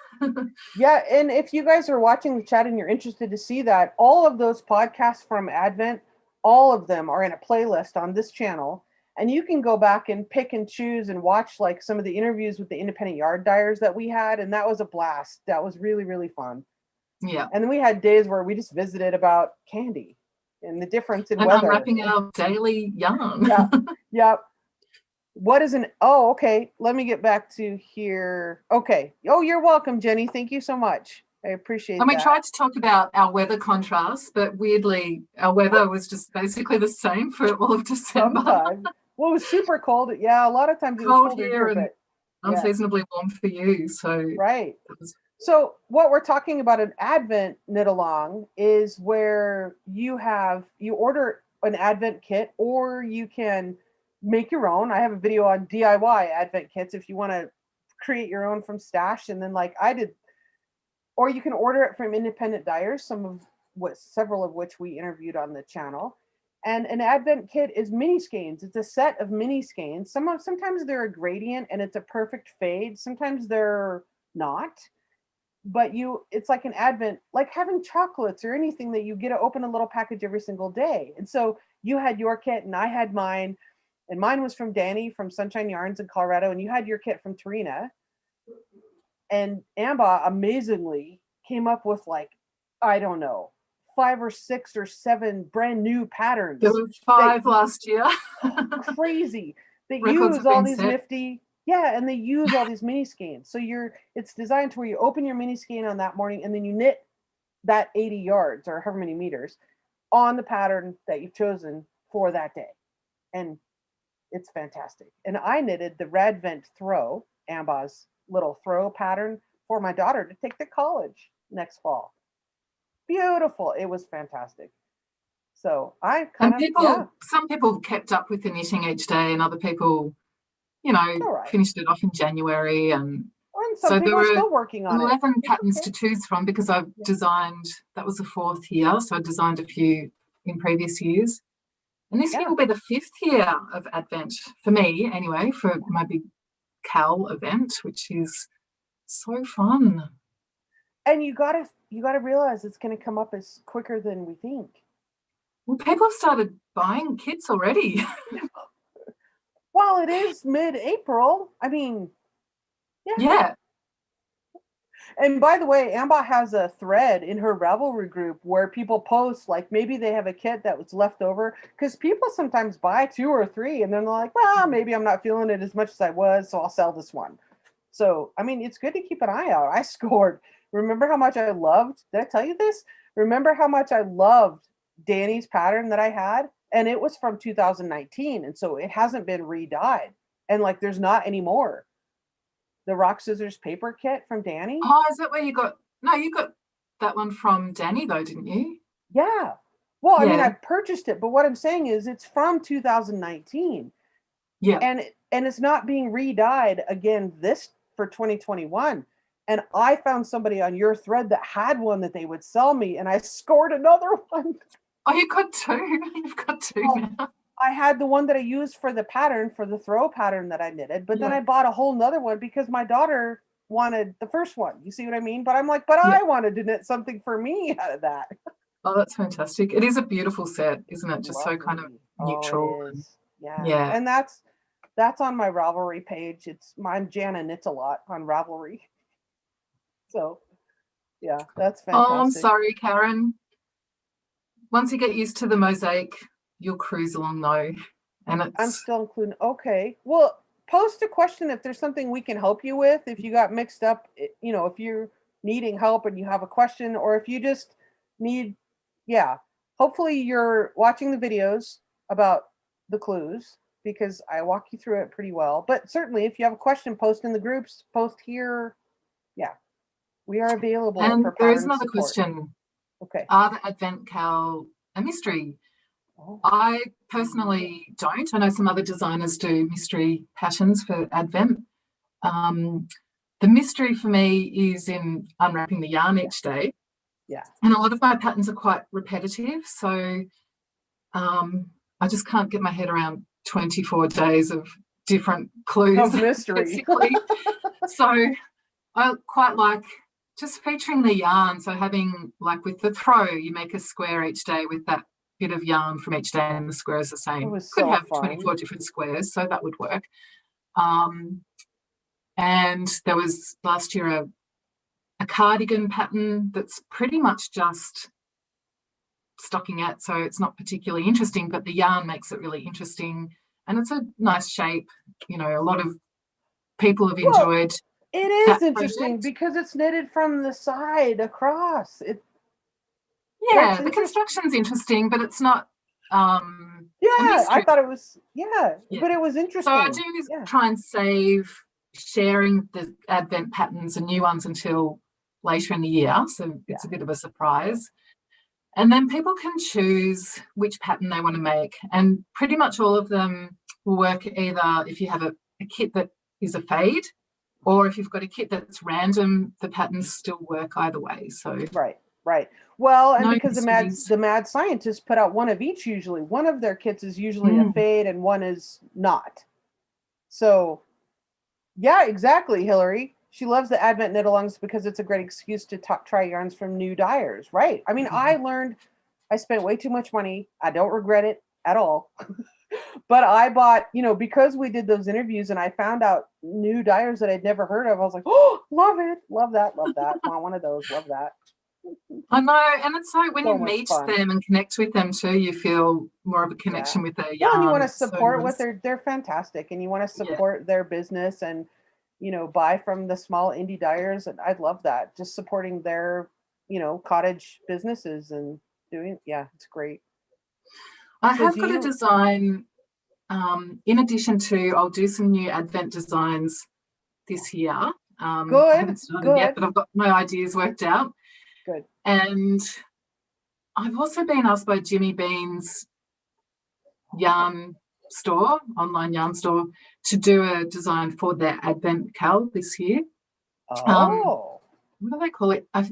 Yeah, and if you guys are watching the chat and you're interested to see that, all of those podcasts from Advent, all of them are in a playlist on this channel, and you can go back and pick and choose and watch like some of the interviews with the independent yard dyers that we had, and that was a blast. That was really, really fun. Yeah. And then we had days where we just visited about candy and the difference in and weather. Unwrapping our daily yarn. Yeah. Yeah. What is okay, let me get back to here. Okay. Oh, you're welcome, Jenny. Thank you so much. I appreciate that. And we tried to talk about our weather contrast, but weirdly, our weather was just basically the same for all of December. Sometimes. Well, it was super cold. Yeah, a lot of times it was cold here and unseasonably warm for you. So right. So what we're talking about an Advent knit along is where you order an Advent kit, or you can make your own. I have a video on DIY Advent kits if you want to create your own from stash, and then like I did, or you can order it from independent dyers, several of which we interviewed on the channel. And an Advent kit is mini skeins. It's a set of mini skeins. Sometimes they're a gradient and it's a perfect fade. Sometimes they're not. But it's like an Advent, like having chocolates or anything that you get to open a little package every single day. And so you had your kit and I had mine. And mine was from Danny from Sunshine Yarns in Colorado, and you had your kit from Tarina. And Ambah amazingly came up with, like, I don't know, 5 or 6 or 7 brand new patterns. There were 5 last year. Crazy. They Records use have all been these set. nifty, and they use all these mini skeins. So it's designed to where you open your mini skein on that morning, and then you knit that 80 yards or however many meters on the pattern that you've chosen for that day. And it's fantastic. And I knitted the Radvent Throw, Ambah's little throw pattern, for my daughter to take to college next fall. Beautiful. It was fantastic. So I kind of, some people kept up with the knitting each day, and other people, you know, finished it off in January. And some so people there were still working on 11 patterns to choose from, because I've designed, that was the 4th year, so I designed a few in previous years. And this year will be the 5th year of Advent for me, anyway, for my big KAL event, which is so fun. And you gotta realize it's going to come up as quicker than we think. Well, people have started buying kits already. Well, it is mid-April. I mean, yeah. And by the way, Ambah has a thread in her Ravelry group where people post, like, maybe they have a kit that was left over, because people sometimes buy 2 or 3 and then they're like, well, maybe I'm not feeling it as much as I was, so I'll sell this one. So, I mean, it's good to keep an eye out. I scored. Remember how much I loved, did I tell you this? Remember how much I loved Danny's pattern that I had? And it was from 2019. And so it hasn't been re-dyed. And, like, there's not any more. The rock, scissors, paper kit from Danny. Oh, is that where you got? No, you got that one from Danny though, didn't you? Yeah. Well, I mean, I purchased it, but what I'm saying is it's from 2019. Yeah. And it's not being re-dyed again for 2021. And I found somebody on your thread that had one that they would sell me, and I scored another one. Oh, you got 2. You've got 2 now. I had the one that I used for the pattern, for the throw pattern that I knitted, but then I bought a whole nother one because my daughter wanted the first one. You see what I mean? But I'm like, I wanted to knit something for me out of that. Oh, that's fantastic. It is a beautiful set, isn't it? Just so kind of neutral. Oh, it is. Yeah. And that's on my Ravelry page. I'm Janna Knits a Lot on Ravelry. So, yeah, that's fantastic. Oh, I'm sorry, Karen. Once you get used to the mosaic, you'll cruise along though. And I'm still including. Okay. Well, post a question if there's something we can help you with. If you got mixed up, you know, if you're needing help and you have a question, or if you just need, hopefully you're watching the videos about the clues, because I walk you through it pretty well. But certainly if you have a question, post in the groups, post here. Yeah. We are available and for there is another support. question. Okay. Are the Advent KAL a mystery? Oh. I personally don't. I know some other designers do mystery patterns for Advent. The mystery for me is in unwrapping the yarn each day. Yeah. And a lot of my patterns are quite repetitive. So I just can't get my head around 24 days of different clues. Of mystery. So I quite like just featuring the yarn. So having, like with the throw, you make a square each day with that bit of yarn from each day, and the square is the same. Could have 24 different squares, so that would work. And there was last year a cardigan pattern that's pretty much just stockinette, so it's not particularly interesting, but the yarn makes it really interesting, and it's a nice shape. You know, a lot of people have enjoyed. It is interesting because it's knitted from the side across. Yeah, the construction's interesting, but it's not. I thought it was. But it was interesting. So I do try and save sharing the Advent patterns and new ones until later in the year, so it's a bit of a surprise. And then people can choose which pattern they want to make, and pretty much all of them will work either if you have a kit that is a fade, or if you've got a kit that's random, the patterns still work either way. So right. Well, and because the mad scientists put out one of each usually. One of their kits is usually a fade and one is not. So, yeah, exactly, Hillary. She loves the Advent knit-alongs because it's a great excuse to try yarns from new dyers. Right. I mean, I spent way too much money. I don't regret it. at all. But I bought, because we did those interviews and I found out new dyers that I'd never heard of. I was like, oh, love it. Love that. Love that. Want one of those. Love that. I know. And it's like when So you much meet fun. them and connect with them too, you feel more of a connection with their yarn. Well, and you want to It's so support nice. what they're fantastic, and you want to support their business and, buy from the small indie dyers. And I'd love that. Just supporting their, cottage businesses and doing, it's great. I have got a design, in addition to, I'll do some new Advent designs this year. I haven't started yet, but I've got my ideas worked out. Good. And I've also been asked by Jimmy Bean's yarn store, online yarn store, to do a design for their Advent KAL this year. Oh. What do they call it? I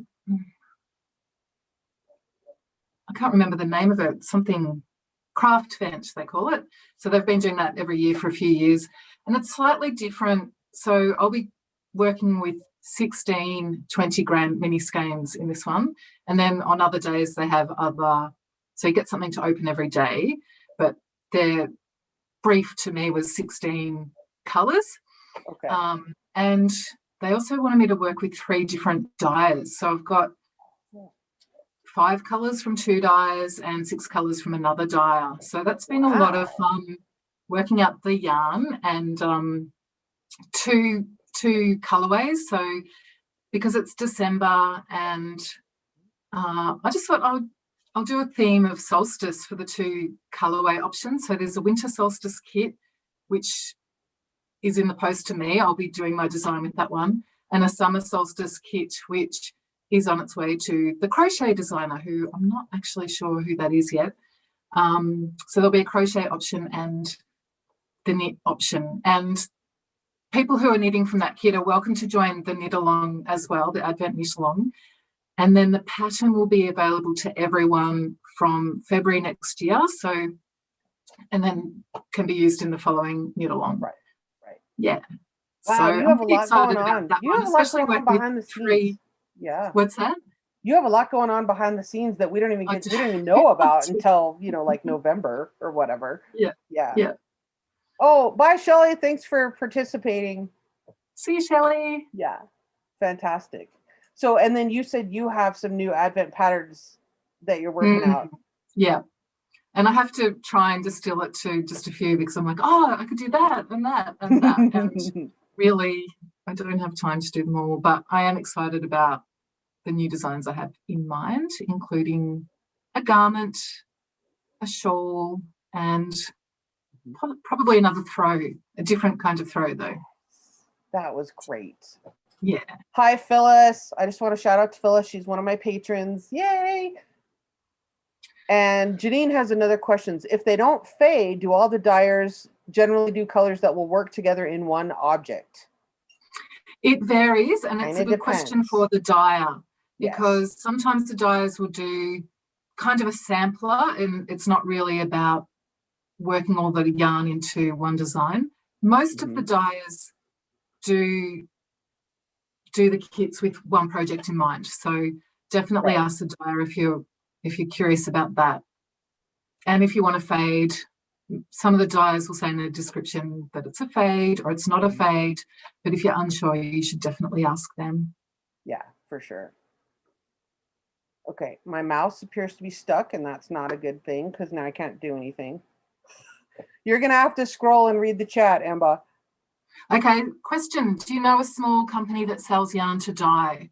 can't remember the name of it. Something craft vent, they call it. So they've been doing that every year for a few years. And it's slightly different. So I'll be working with 16 20-gram mini skeins in this one. And then on other days they have other, so you get something to open every day. But their brief to me was 16 colours. Okay. And they also wanted me to work with 3 different dyers. So I've got 5 colours from 2 dyers and 6 colours from another dyer. So that's been a lot of fun working out the yarn and two colourways. So because it's December and I just thought I'll do a theme of solstice for the 2 colourway options. So there's a winter solstice kit, which is in the post to me. I'll be doing my design with that one. And a summer solstice kit, which is on its way to the crochet designer, who I'm not actually sure who that is yet. So there'll be a crochet option and the knit option. And people who are knitting from that kit are welcome to join the knit along as well, the Advent knit along. And then the pattern will be available to everyone from February next year. So, and then can be used in the following knit along. Right. Yeah. Wow, so you have a lot going on. You have a lot going on behind the scenes. Yeah. What's that? You have a lot going on behind the scenes that we don't even know about until, like November or whatever. Yeah. Oh, bye, Shelley. Thanks for participating. See you, Shelley. Yeah. Fantastic. So, and then you said you have some new Advent patterns that you're working out. Yeah. And I have to try and distill it to just a few because I'm like, oh, I could do that and that and that. And really, I don't have time to do them all. But I am excited about the new designs I have in mind, including a garment, a shawl, and probably another throw, a different kind of throw though. That was great. Yeah. Hi, Phyllis. I just want to shout out to Phyllis. She's one of my patrons. Yay. And Janine has another question. If they don't fade, do all the dyers generally do colors that will work together in one object? It varies, and it's a good question for the dyer because sometimes the dyers will do kind of a sampler and it's not really about working all the yarn into one design. Most of the dyers do the kits with one project in mind. So definitely ask the dyer if you're curious about that. And if you want to fade, some of the dyers will say in the description that it's a fade or it's not a fade. But if you're unsure, you should definitely ask them. Yeah, for sure. Okay, my mouse appears to be stuck, and that's not a good thing because now I can't do anything. You're going to have to scroll and read the chat, Amba. Okay, question. Do you know a small company that sells yarn to dye?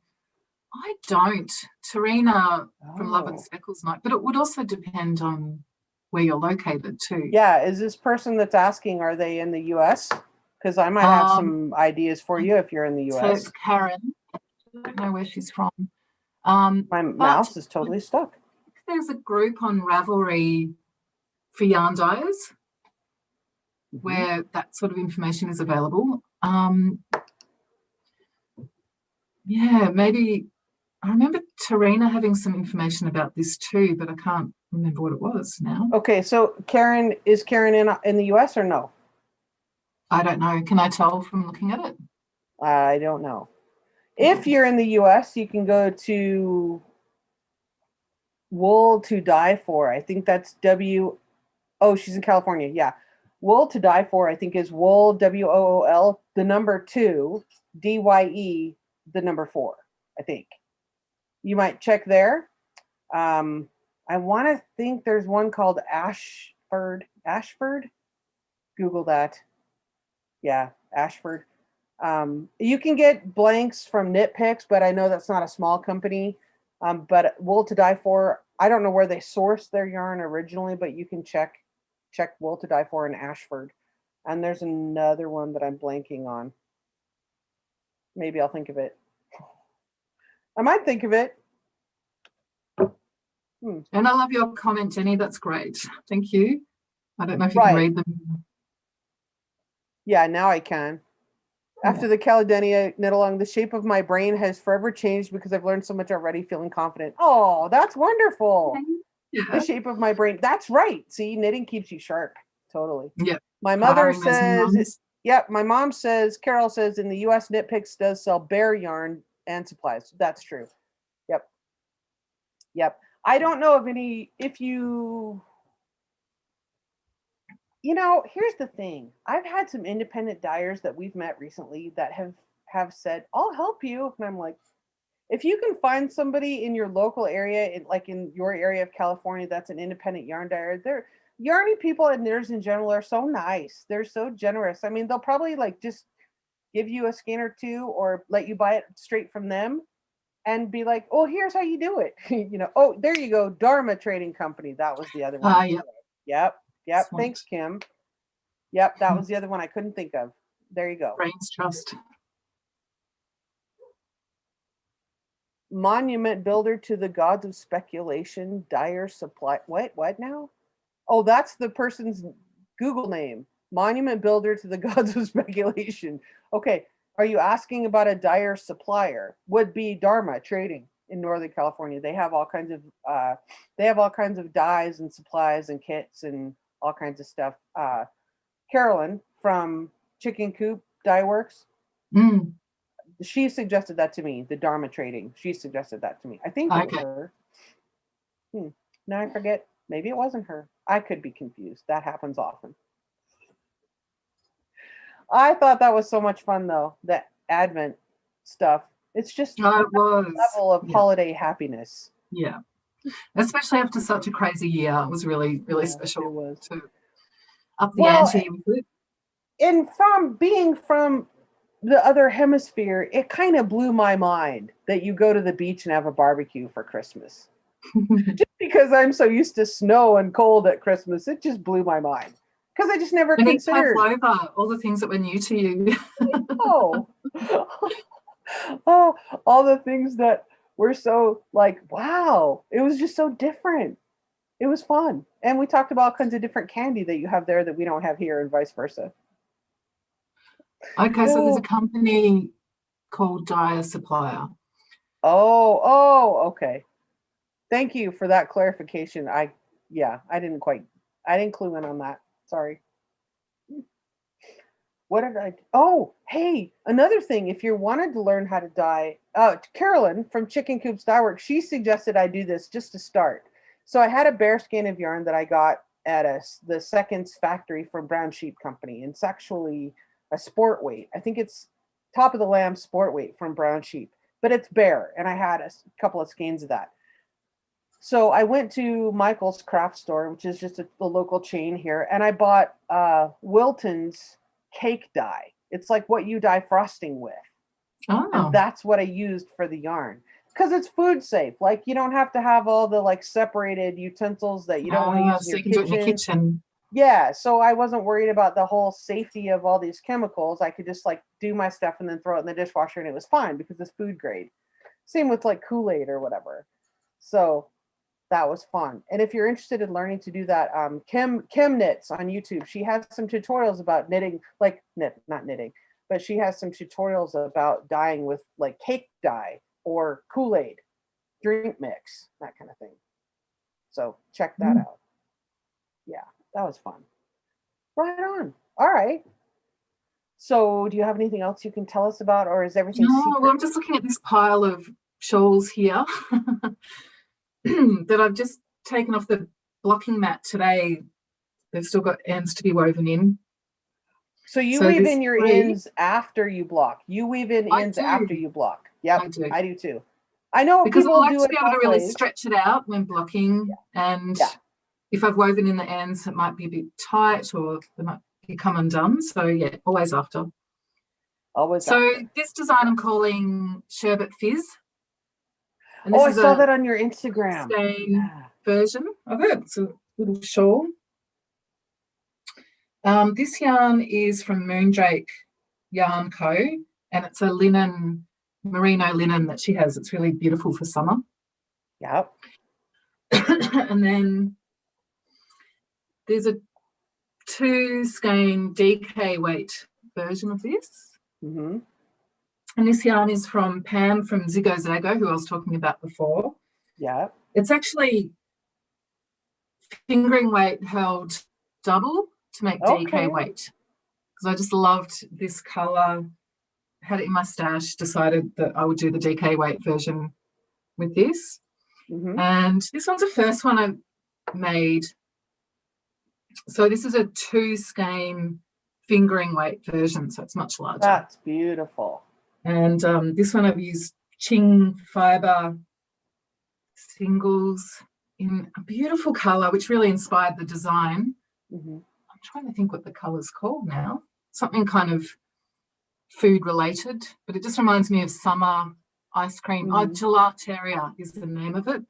I don't. Tarina from Love and Speckles might, but it would also depend on where you're located too. Yeah, is this person that's asking, are they in the US? Because I might have some ideas for you if you're in the US. So it's Karen. I don't know where she's from. My mouse is totally stuck. There's a group on Ravelry for yarn dyers where that sort of information is available. Yeah, maybe I remember Tarina having some information about this too, but I can't remember what it was now. Okay, so is Karen in the US or no? I don't know. Can I tell from looking at it? I don't know. If you're in the US, you can go to Wool to Dye For. I think that's WOOL Oh, she's in California. Yeah. Wool to Die For, I think, is wool, WOOL, the number 2, DYE, the number 4, I think. You might check there. I want to think there's one called Ashford. Google that. Yeah, Ashford. You can get blanks from Knit Picks, but I know that's not a small company. But Wool to Die For, I don't know where they sourced their yarn originally, but you can check Wool to Die For in Ashford. And there's another one that I'm blanking on. Maybe I'll think of it. I might think of it. And I love your comment, Jenny. That's great. Thank you. I don't know if you can read them. Yeah, now I can. After the Caladenia knit along, the shape of my brain has forever changed because I've learned so much already, feeling confident. Oh, that's wonderful. Yeah. The shape of my brain. That's right. See, knitting keeps you sharp. Totally. Yeah. My mother says, my mom says, Carol says, in the US, Knit Picks does sell bare yarn and supplies. That's true. Yep. I don't know of any, here's the thing. I've had some independent dyers that we've met recently that have said, I'll help you. And I'm like, if you can find somebody in your local area, in your area of California, that's an independent yarn dyer, yarny people and knitters in general are so nice. They're so generous. I mean, they'll probably just give you a skein or two or let you buy it straight from them and be like, oh, here's how you do it. Oh, there you go. Dharma Trading Company. That was the other one. Yep. Sweet. Thanks, Kim. Yep. That was the other one I couldn't think of. There you go. Brains Trust. Monument builder to the gods of speculation, dyer supply. What now? Oh, that's the person's Google name. Monument builder to the gods of speculation. Okay. Are you asking about a dyer supplier? Would be Dharma Trading in Northern California. They have all kinds of dyes and supplies and kits and all kinds of stuff. Carolyn from Chicken Coop Dye Works. She suggested that to me, the Dharma Trading. She suggested that to me. I think it was her. Now I forget. Maybe it wasn't her. I could be confused. That happens often. I thought that was so much fun, though, that Advent stuff. It's just a level of holiday happiness. Yeah. Especially after such a crazy year. It was really, really special. It was. To up the ante with it. And from being from the other hemisphere, it kind of blew my mind that you go to the beach and have a barbecue for Christmas. Just because I'm so used to snow and cold at Christmas, it just blew my mind. Because I just never considered all the things that were new to you. All the things that were so wow. It was just so different. It was fun. And we talked about all kinds of different candy that you have there that we don't have here and vice versa. Okay, so there's a company called Dyer Supplier. Oh, okay. Thank you for that clarification. I didn't clue in on that. Sorry. What did I? Oh, hey, another thing. If you wanted to learn how to dye, Carolyn from Chicken Coop's Dye Works, she suggested I do this just to start. So I had a bare skein of yarn that I got at the Seconds factory from Brown Sheep Company. And it's actually a sport weight. I think it's top of the lamb sport weight from Brown Sheep, but it's bare. And I had a couple of skeins of that. So I went to Michael's craft store, which is just a local chain here, and I bought Wilton's cake dye. It's like what you dye frosting with. And that's what I used for the yarn. Because it's food safe. You don't have to have all the separated utensils that you don't want to use in your kitchen. Yeah, so I wasn't worried about the whole safety of all these chemicals. I could just do my stuff and then throw it in the dishwasher and it was fine because it's food grade. Same with Kool-Aid or whatever. So that was fun. And if you're interested in learning to do that, Kim Knits on YouTube. She has some tutorials about knitting, not knitting, but she has some tutorials about dyeing with cake dye or Kool-Aid, drink mix, that kind of thing. So check that out. Yeah, that was fun. Right on. All right. So do you have anything else you can tell us about, or is everything secret? Well, I'm just looking at this pile of shawls here that I've just taken off the blocking mat today They've still got ends to be woven in. So you weave in your ends after you block. You weave in ends after you block. Yep, I do too. I know because people I like do to it be able to really ways. stretch it out when blocking, and if I've woven in the ends, it might be a bit tight or they might become undone. So yeah, always after. Always. So after. This design I'm calling Sherbet Fizz. And this I saw that on your Instagram. Version of it. It's a little shawl. This yarn is from Moondrake Yarn Co. And it's a linen, merino linen that she has. It's really beautiful for summer. Yep. And then there's a 2 skein DK weight version of this. Mm-hmm. And this yarn is from Pam from Ziggo Zago, who I was talking about before. Yeah. It's actually fingering weight held double to make DK weight. Because I just loved this colour, had it in my stash, decided that I would do the DK weight version with this. Mm-hmm. And this one's the first one I made. So this is a 2 skein fingering weight version, so it's much larger. That's beautiful. And this one I've used Ching fibre singles in a beautiful colour, which really inspired the design. Mm-hmm. I'm trying to think what the colour's called now. Something kind of food related, but it just reminds me of summer ice cream. Mm-hmm. Gelateria is the name of it.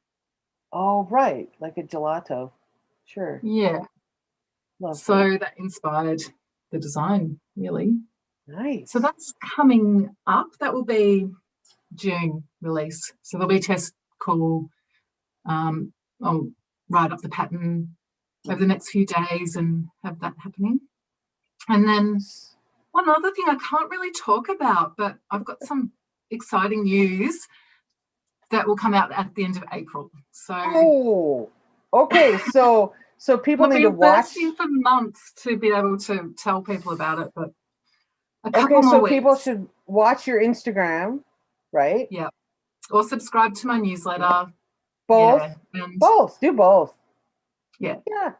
Oh, right, like a gelato. Sure. Yeah. So that inspired the design, really. Nice. So that's coming up. That will be June release. So there'll be a test call. I'll write up the pattern over the next few days and have that happening. And then one other thing I can't really talk about, but I've got some exciting news that will come out at the end of April. So okay. So people need to watch. I've been bursting for months to be able to tell people about it, but a couple more weeks. People should watch your Instagram, right? Yeah. Or subscribe to my newsletter. Both. Yeah, both. Do both. Yeah. Yeah.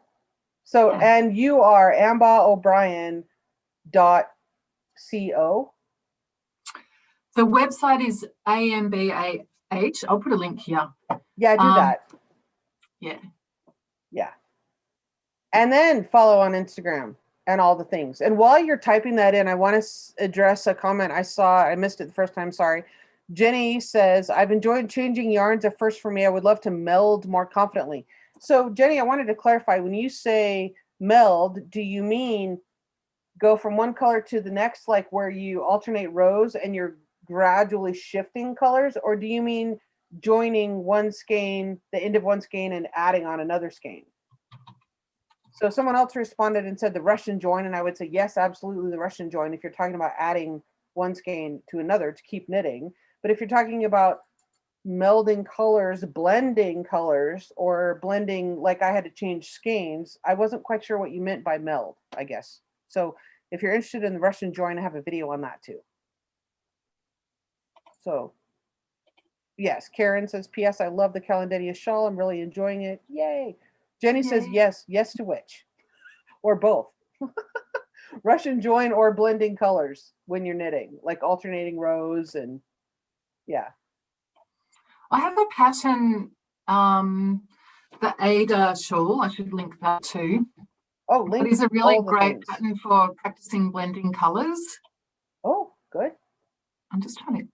So and you are Ambah O'Brien .co. The website is AMBAH. I'll put a link here. Yeah, do that. Yeah. Yeah. And then follow on Instagram and all the things. And while you're typing that in, I want to address a comment I saw. I missed it the first time. Sorry. Jenny says, I've enjoyed changing yarns at first for me. I would love to meld more confidently. So, Jenny, I wanted to clarify. When you say meld, do you mean go from one color to the next, like where you alternate rows and you're gradually shifting colors? Or do you mean joining one skein, the end of one skein, and adding on another skein? So someone else responded and said the Russian join, and I would say, yes, absolutely the Russian join if you're talking about adding one skein to another to keep knitting. But if you're talking about melding colors, blending colors, or blending, like I had to change skeins, I wasn't quite sure what you meant by meld, I guess. So if you're interested in the Russian join, I have a video on that too. So yes, Karen says, P.S. I love the Caladenia Shawl. I'm really enjoying it. Yay. Jenny says, yes to which? Or both. Russian join or blending colors when you're knitting, like alternating rows and yeah. I have a pattern, the Adah shawl. I should link that too. Oh, link. It is a really great pattern for practicing blending colors. Oh, good. I'm just trying to.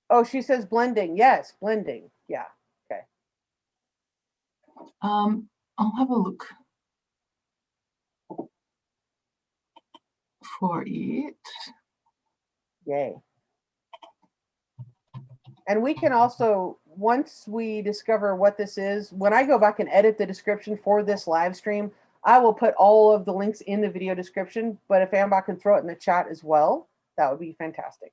Oh, she says blending. Yes, blending. Yeah. Okay. I'll have a look for it. Yay. And we can also, once we discover what this is, when I go back and edit the description for this live stream, I will put all of the links in the video description. But if Ambah can throw it in the chat as well, that would be fantastic.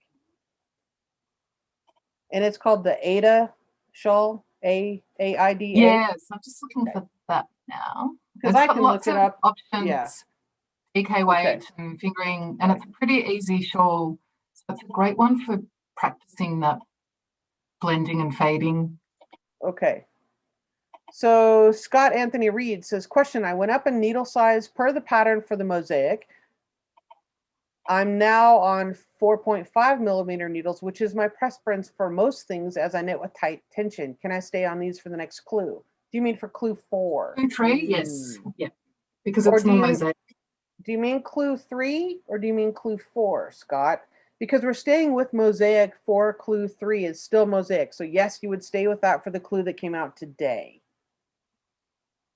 And it's called the Adah Shawl, AIDA. Yes, I'm just looking for that now. Because I can look it up. Options, yeah. DK weight and fingering, and it's a pretty easy shawl. So it's a great one for practicing that blending and fading. Okay. So Scott Anthony Reed says, question, I went up in needle size per the pattern for the mosaic. I'm now on 4.5 millimeter needles, which is my preference for most things as I knit with tight tension. Can I stay on these for the next clue? Do you mean for clue 4? Clue 3, yes. Yeah, because Or it's more mosaic. Do you mean clue 3 or do you mean clue 4, Scott? Because we're staying with mosaic for clue 3 is still mosaic. So yes, you would stay with that for the clue that came out today.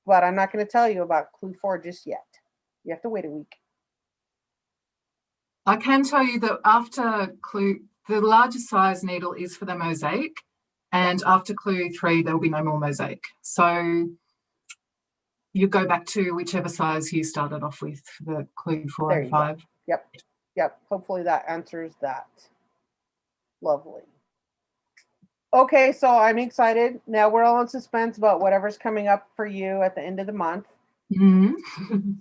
But I'm not going to tell you about clue 4 just yet. You have to wait a week. I can tell you that after clue, the largest size needle is for the mosaic, and after clue 3, there will be no more mosaic. So you go back to whichever size you started off with for the clue 4 and 5. Go. Yep. Hopefully that answers that. Lovely. Okay, so I'm excited. Now we're all in suspense about whatever's coming up for you at the end of the month. Mm-hmm.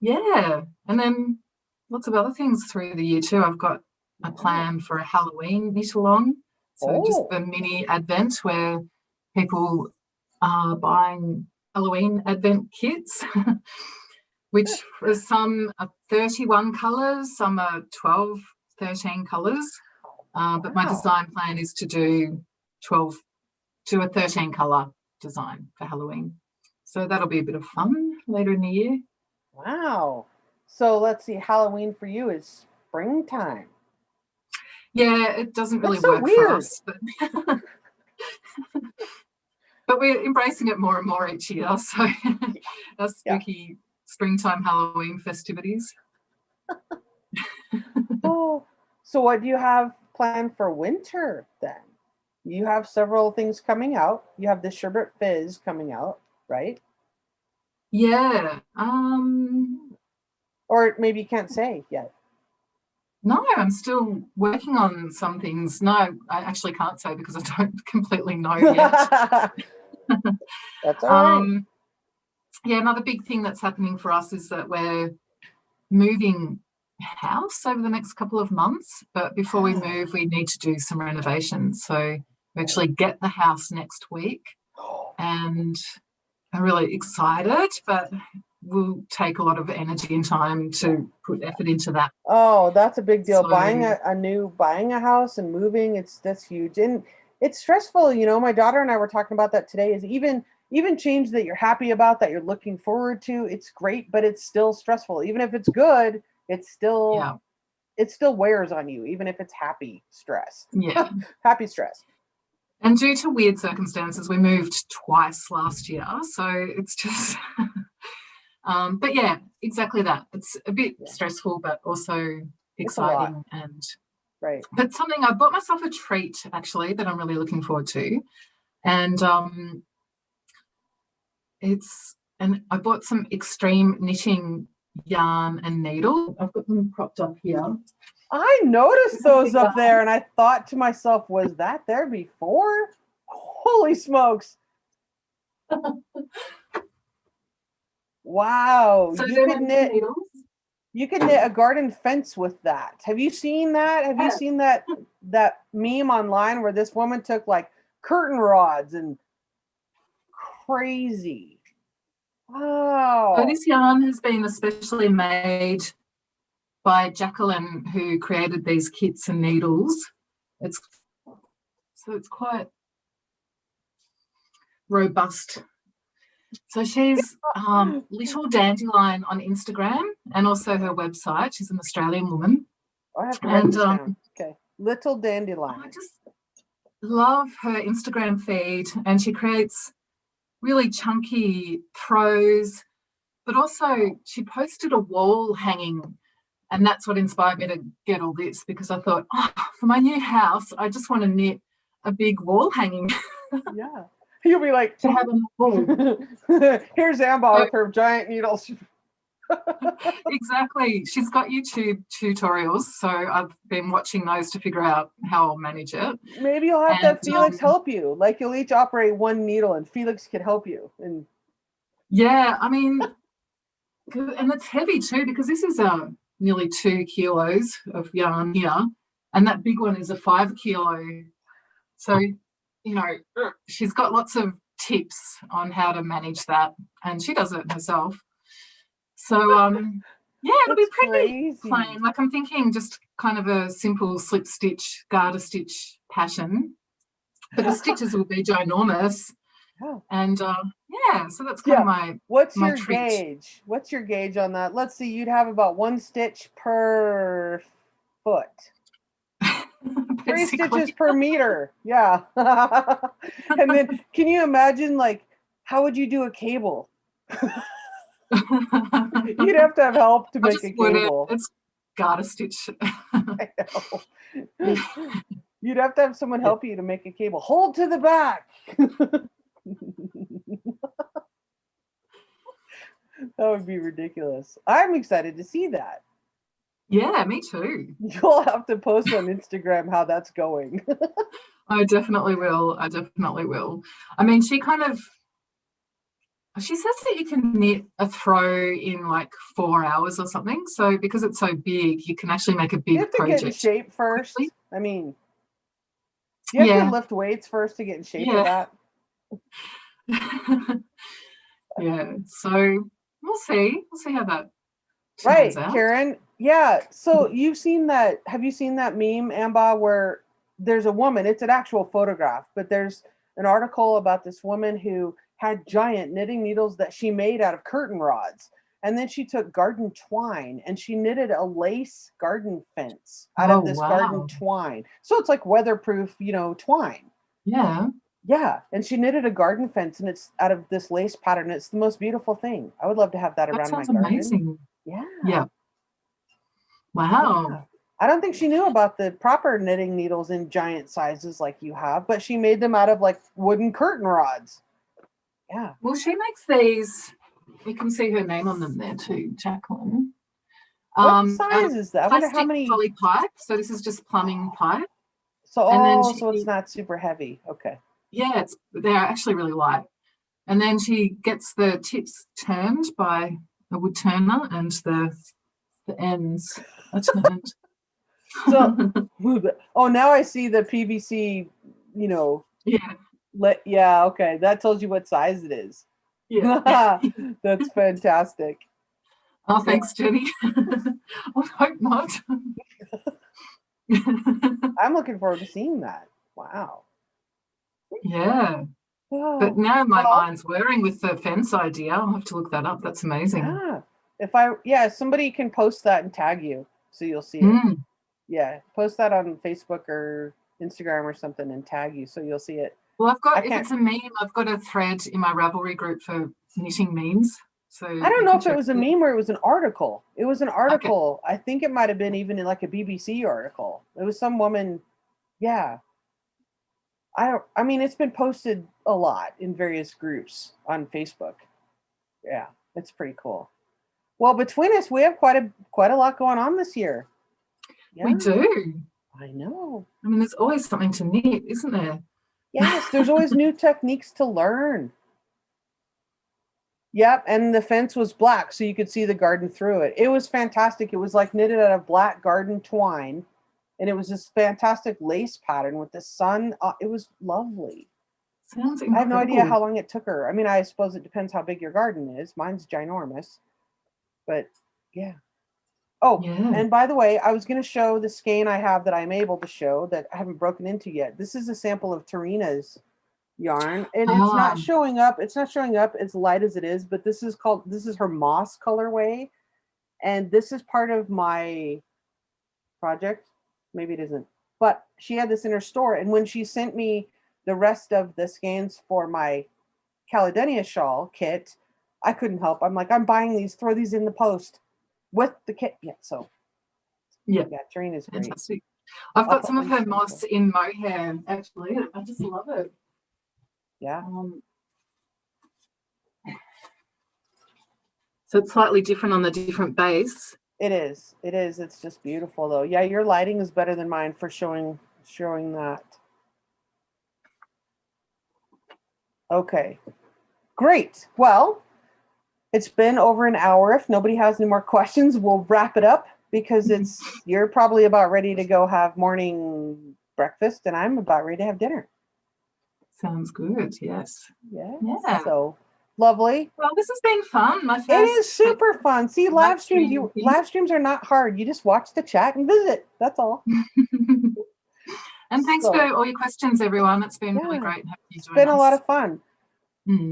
Yeah, and then lots of other things through the year too. I've got a plan for a Halloween knit along. So just the mini advent where people are buying Halloween advent kits, which for some are 31 colours, some are 12, 13 colours. But my design plan is to do a 13 colour design for Halloween. So that'll be a bit of fun later in the year. Wow. So let's see, Halloween for you is springtime. Yeah, it doesn't really so work weird. for us. But we're embracing it more and more each year. So our spooky springtime Halloween festivities. Oh, so what do you have planned for winter then? You have several things coming out. You have the Sherbet Fizz coming out, right? Yeah. Or maybe you can't say yet. No, I'm still working on some things. No, I actually can't say because I don't completely know yet. That's all right. Yeah, another big thing that's happening for us is that we're moving house over the next couple of months. But before we move, we need to do some renovations. So we actually get the house next week. And I'm really excited, but will take a lot of energy and time to put effort into that. Oh, that's a big deal. So, buying a house and moving, that's huge. And it's stressful. You know, my daughter and I were talking about that today, is even change that you're happy about, that you're looking forward to. It's great, but it's still stressful. Even if it's good, it's still, it still wears on you, even if it's happy stress. Yeah. Happy stress. And due to weird circumstances, we moved twice last year. So it's just, but yeah, exactly that. It's a bit stressful, but also exciting. And right. But something, I bought myself a treat actually that I'm really looking forward to. And I bought some extreme knitting yarn and needle. I've got them propped up here. I noticed those up there and I thought to myself, was that there before? Holy smokes. Wow. So you could knit a garden fence with that. Have you seen that? Have you seen that meme online where this woman took like curtain rods and crazy? Wow. So this yarn has been especially made by Jacqueline, who created these kits and needles. It's quite robust. So she's Little Dandelion on Instagram and also her website. She's an Australian woman. I have to write this down. Okay, Little Dandelion. I just love her Instagram feed, and she creates really chunky throws, but also she posted a wall hanging. And that's what inspired me to get all this, because I thought, for my new house, I just want to knit a big wall hanging. Yeah. You'll be like, to have a wall. Here's Ambah with her giant needles. Exactly. She's got YouTube tutorials, so I've been watching those to figure out how I'll manage it. Maybe you'll have to have Felix help you. Like you'll each operate one needle and Felix could help you. And yeah, I mean, and it's heavy too, because this is nearly 2 kilos of yarn here, and that big one is a 5 kilo. So, you know, she's got lots of tips on how to manage that, and she does it herself. So yeah, it'll be pretty plain. Like I'm thinking just kind of a simple slip stitch, garter stitch pattern, but the stitches will be ginormous. Oh. And yeah, so that's kind of my your treat. gauge? What's your gauge on that? Let's see, you'd have about 1 stitch per foot. 3 stitches per meter. Yeah. And then can you imagine, like, how would you do a cable? You'd have to have help to make a cable. It's garter stitch. I know. You'd have to have someone help you to make a cable. Hold to the back. That would be ridiculous. I'm excited to see that. Yeah, me too. You'll have to post on Instagram how that's going. I definitely will. I definitely will. I mean, she says that you can knit a throw in like 4 hours or something. So because it's so big, you can actually make a big project. You have to get in shape first. Quickly. I mean, you have to lift weights first to get in shape for that. Yeah. So we'll see. We'll see how that turns out. Karen. Yeah. So you've seen that. Have you seen that meme, Ambah, where there's a woman, it's an actual photograph, but there's an article about this woman who had giant knitting needles that she made out of curtain rods. And then she took garden twine and she knitted a lace garden fence out of this garden twine. So it's like weatherproof, twine. Yeah. Yeah. And she knitted a garden fence and it's out of this lace pattern. It's the most beautiful thing. I would love to have that around my garden. Amazing. Yeah. Yeah. Wow. Yeah. I don't think she knew about the proper knitting needles in giant sizes like you have, but she made them out of like wooden curtain rods. Yeah. Well, she makes these. You can see her name on them there too, Jacqueline. What size is that? I wonder how many. Poly pipe. So this is just plumbing pipe. So so it's not super heavy. Okay. Yeah, they're actually really light. And then she gets the tips turned by a wood turner and the ends are turned. So, now I see the PVC, Yeah. Okay. That tells you what size it is. Yeah. That's fantastic. Oh, thanks, Jenny. I hope not. I'm looking forward to seeing that. Wow. Yeah. Oh, but now my mind's whirring with the fence idea. I'll have to look that up. That's amazing. Yeah. Somebody can post that and tag you so you'll see it. Yeah. Post that on Facebook or Instagram or something and tag you so you'll see it. Well, if it's a meme, I've got a thread in my Ravelry group for knitting memes. So I don't know if it was a meme or it was an article. It was an article. Okay. I think it might have been even like a BBC article. It was some woman. Yeah. I mean, it's been posted a lot in various groups on Facebook. Yeah, it's pretty cool. Well, between us, we have quite a lot going on this year. Yeah. We do. I know. I mean, there's always something to knit, isn't there? Yes, there's always new techniques to learn. Yep, and the fence was black, so you could see the garden through it. It was fantastic. It was like knitted out of black garden twine, and it was this fantastic lace pattern with the sun. It was lovely. Sounds incredible. I have no idea how long it took her. I mean, I suppose it depends how big your garden is. Mine's ginormous, but yeah. Oh, yeah. And by the way, I was going to show the skein I have that I'm able to show that I haven't broken into yet. This is a sample of Tarina's yarn, and it's not showing up. It's not showing up as light as it is, but this is her moss colorway, and this is part of my project. Maybe it isn't, but she had this in her store, and when she sent me the rest of the skeins for my Caladenia Shawl kit, I couldn't help. I'm like, I'm buying these. Throw these in the post with the kit. Yeah. So yeah, Tarina's great. Fantastic. I've got some of her moss in mohair. Actually, I just love it. Yeah. So it's slightly different on the different base. It is. It is. It's just beautiful, though. Yeah, your lighting is better than mine for showing that. Okay. Great. Well, it's been over an hour. If nobody has any more questions, we'll wrap it up because you're probably about ready to go have morning breakfast, and I'm about ready to have dinner. Sounds good. Yes. Yeah. So lovely. Well, this has been fun. My first. It is super fun. See, live streams. thing. Live streams are not hard. You just watch the chat and visit. That's all. And thanks for all your questions, everyone. It's been really great having you join us. It's been a lot of fun.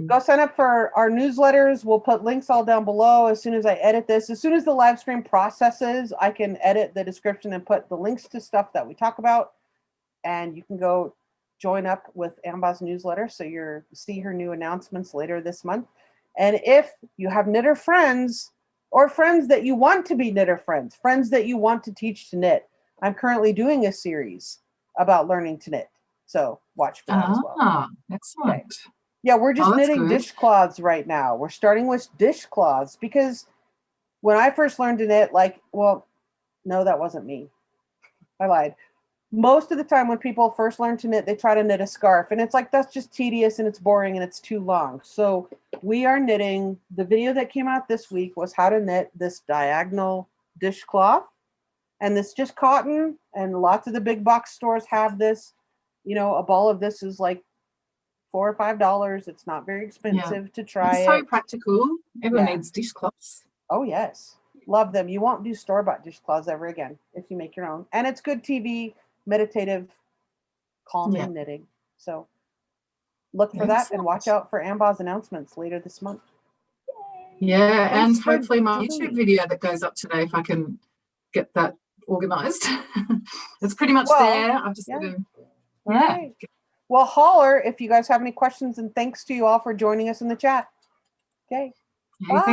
Go sign up for our newsletters. We'll put links all down below as soon as I edit this. As soon as the live stream processes, I can edit the description and put the links to stuff that we talk about. And you can go join up with Ambah's newsletter so you'll see her new announcements later this month. And if you have knitter friends or friends that you want to be knitter friends, friends that you want to teach to knit, I'm currently doing a series about learning to knit. So watch for that as well. Excellent. Okay. Yeah, we're just knitting dishcloths right now. We're starting with dishcloths because when I first learned to knit, no, that wasn't me. I lied. Most of the time when people first learn to knit, they try to knit a scarf and it's like, that's just tedious and it's boring and it's too long. So we are knitting, the video that came out this week was how to knit this diagonal dishcloth. And this just cotton, and lots of the big box stores have this. You know, a ball of this is like $4 or $5. It's not very expensive to try. It's so practical. Everyone needs dishcloths. Oh yes, love them. You won't do store-bought dishcloths ever again if you make your own. And it's good TV, meditative, calming knitting. So look for that and watch out for Ambah's announcements later this month. Yeah, and hopefully my YouTube video that goes up today, if I can get that organized. It's pretty much there. I've just got to, right. Well, holler if you guys have any questions, and thanks to you all for joining us in the chat. Okay. Bye.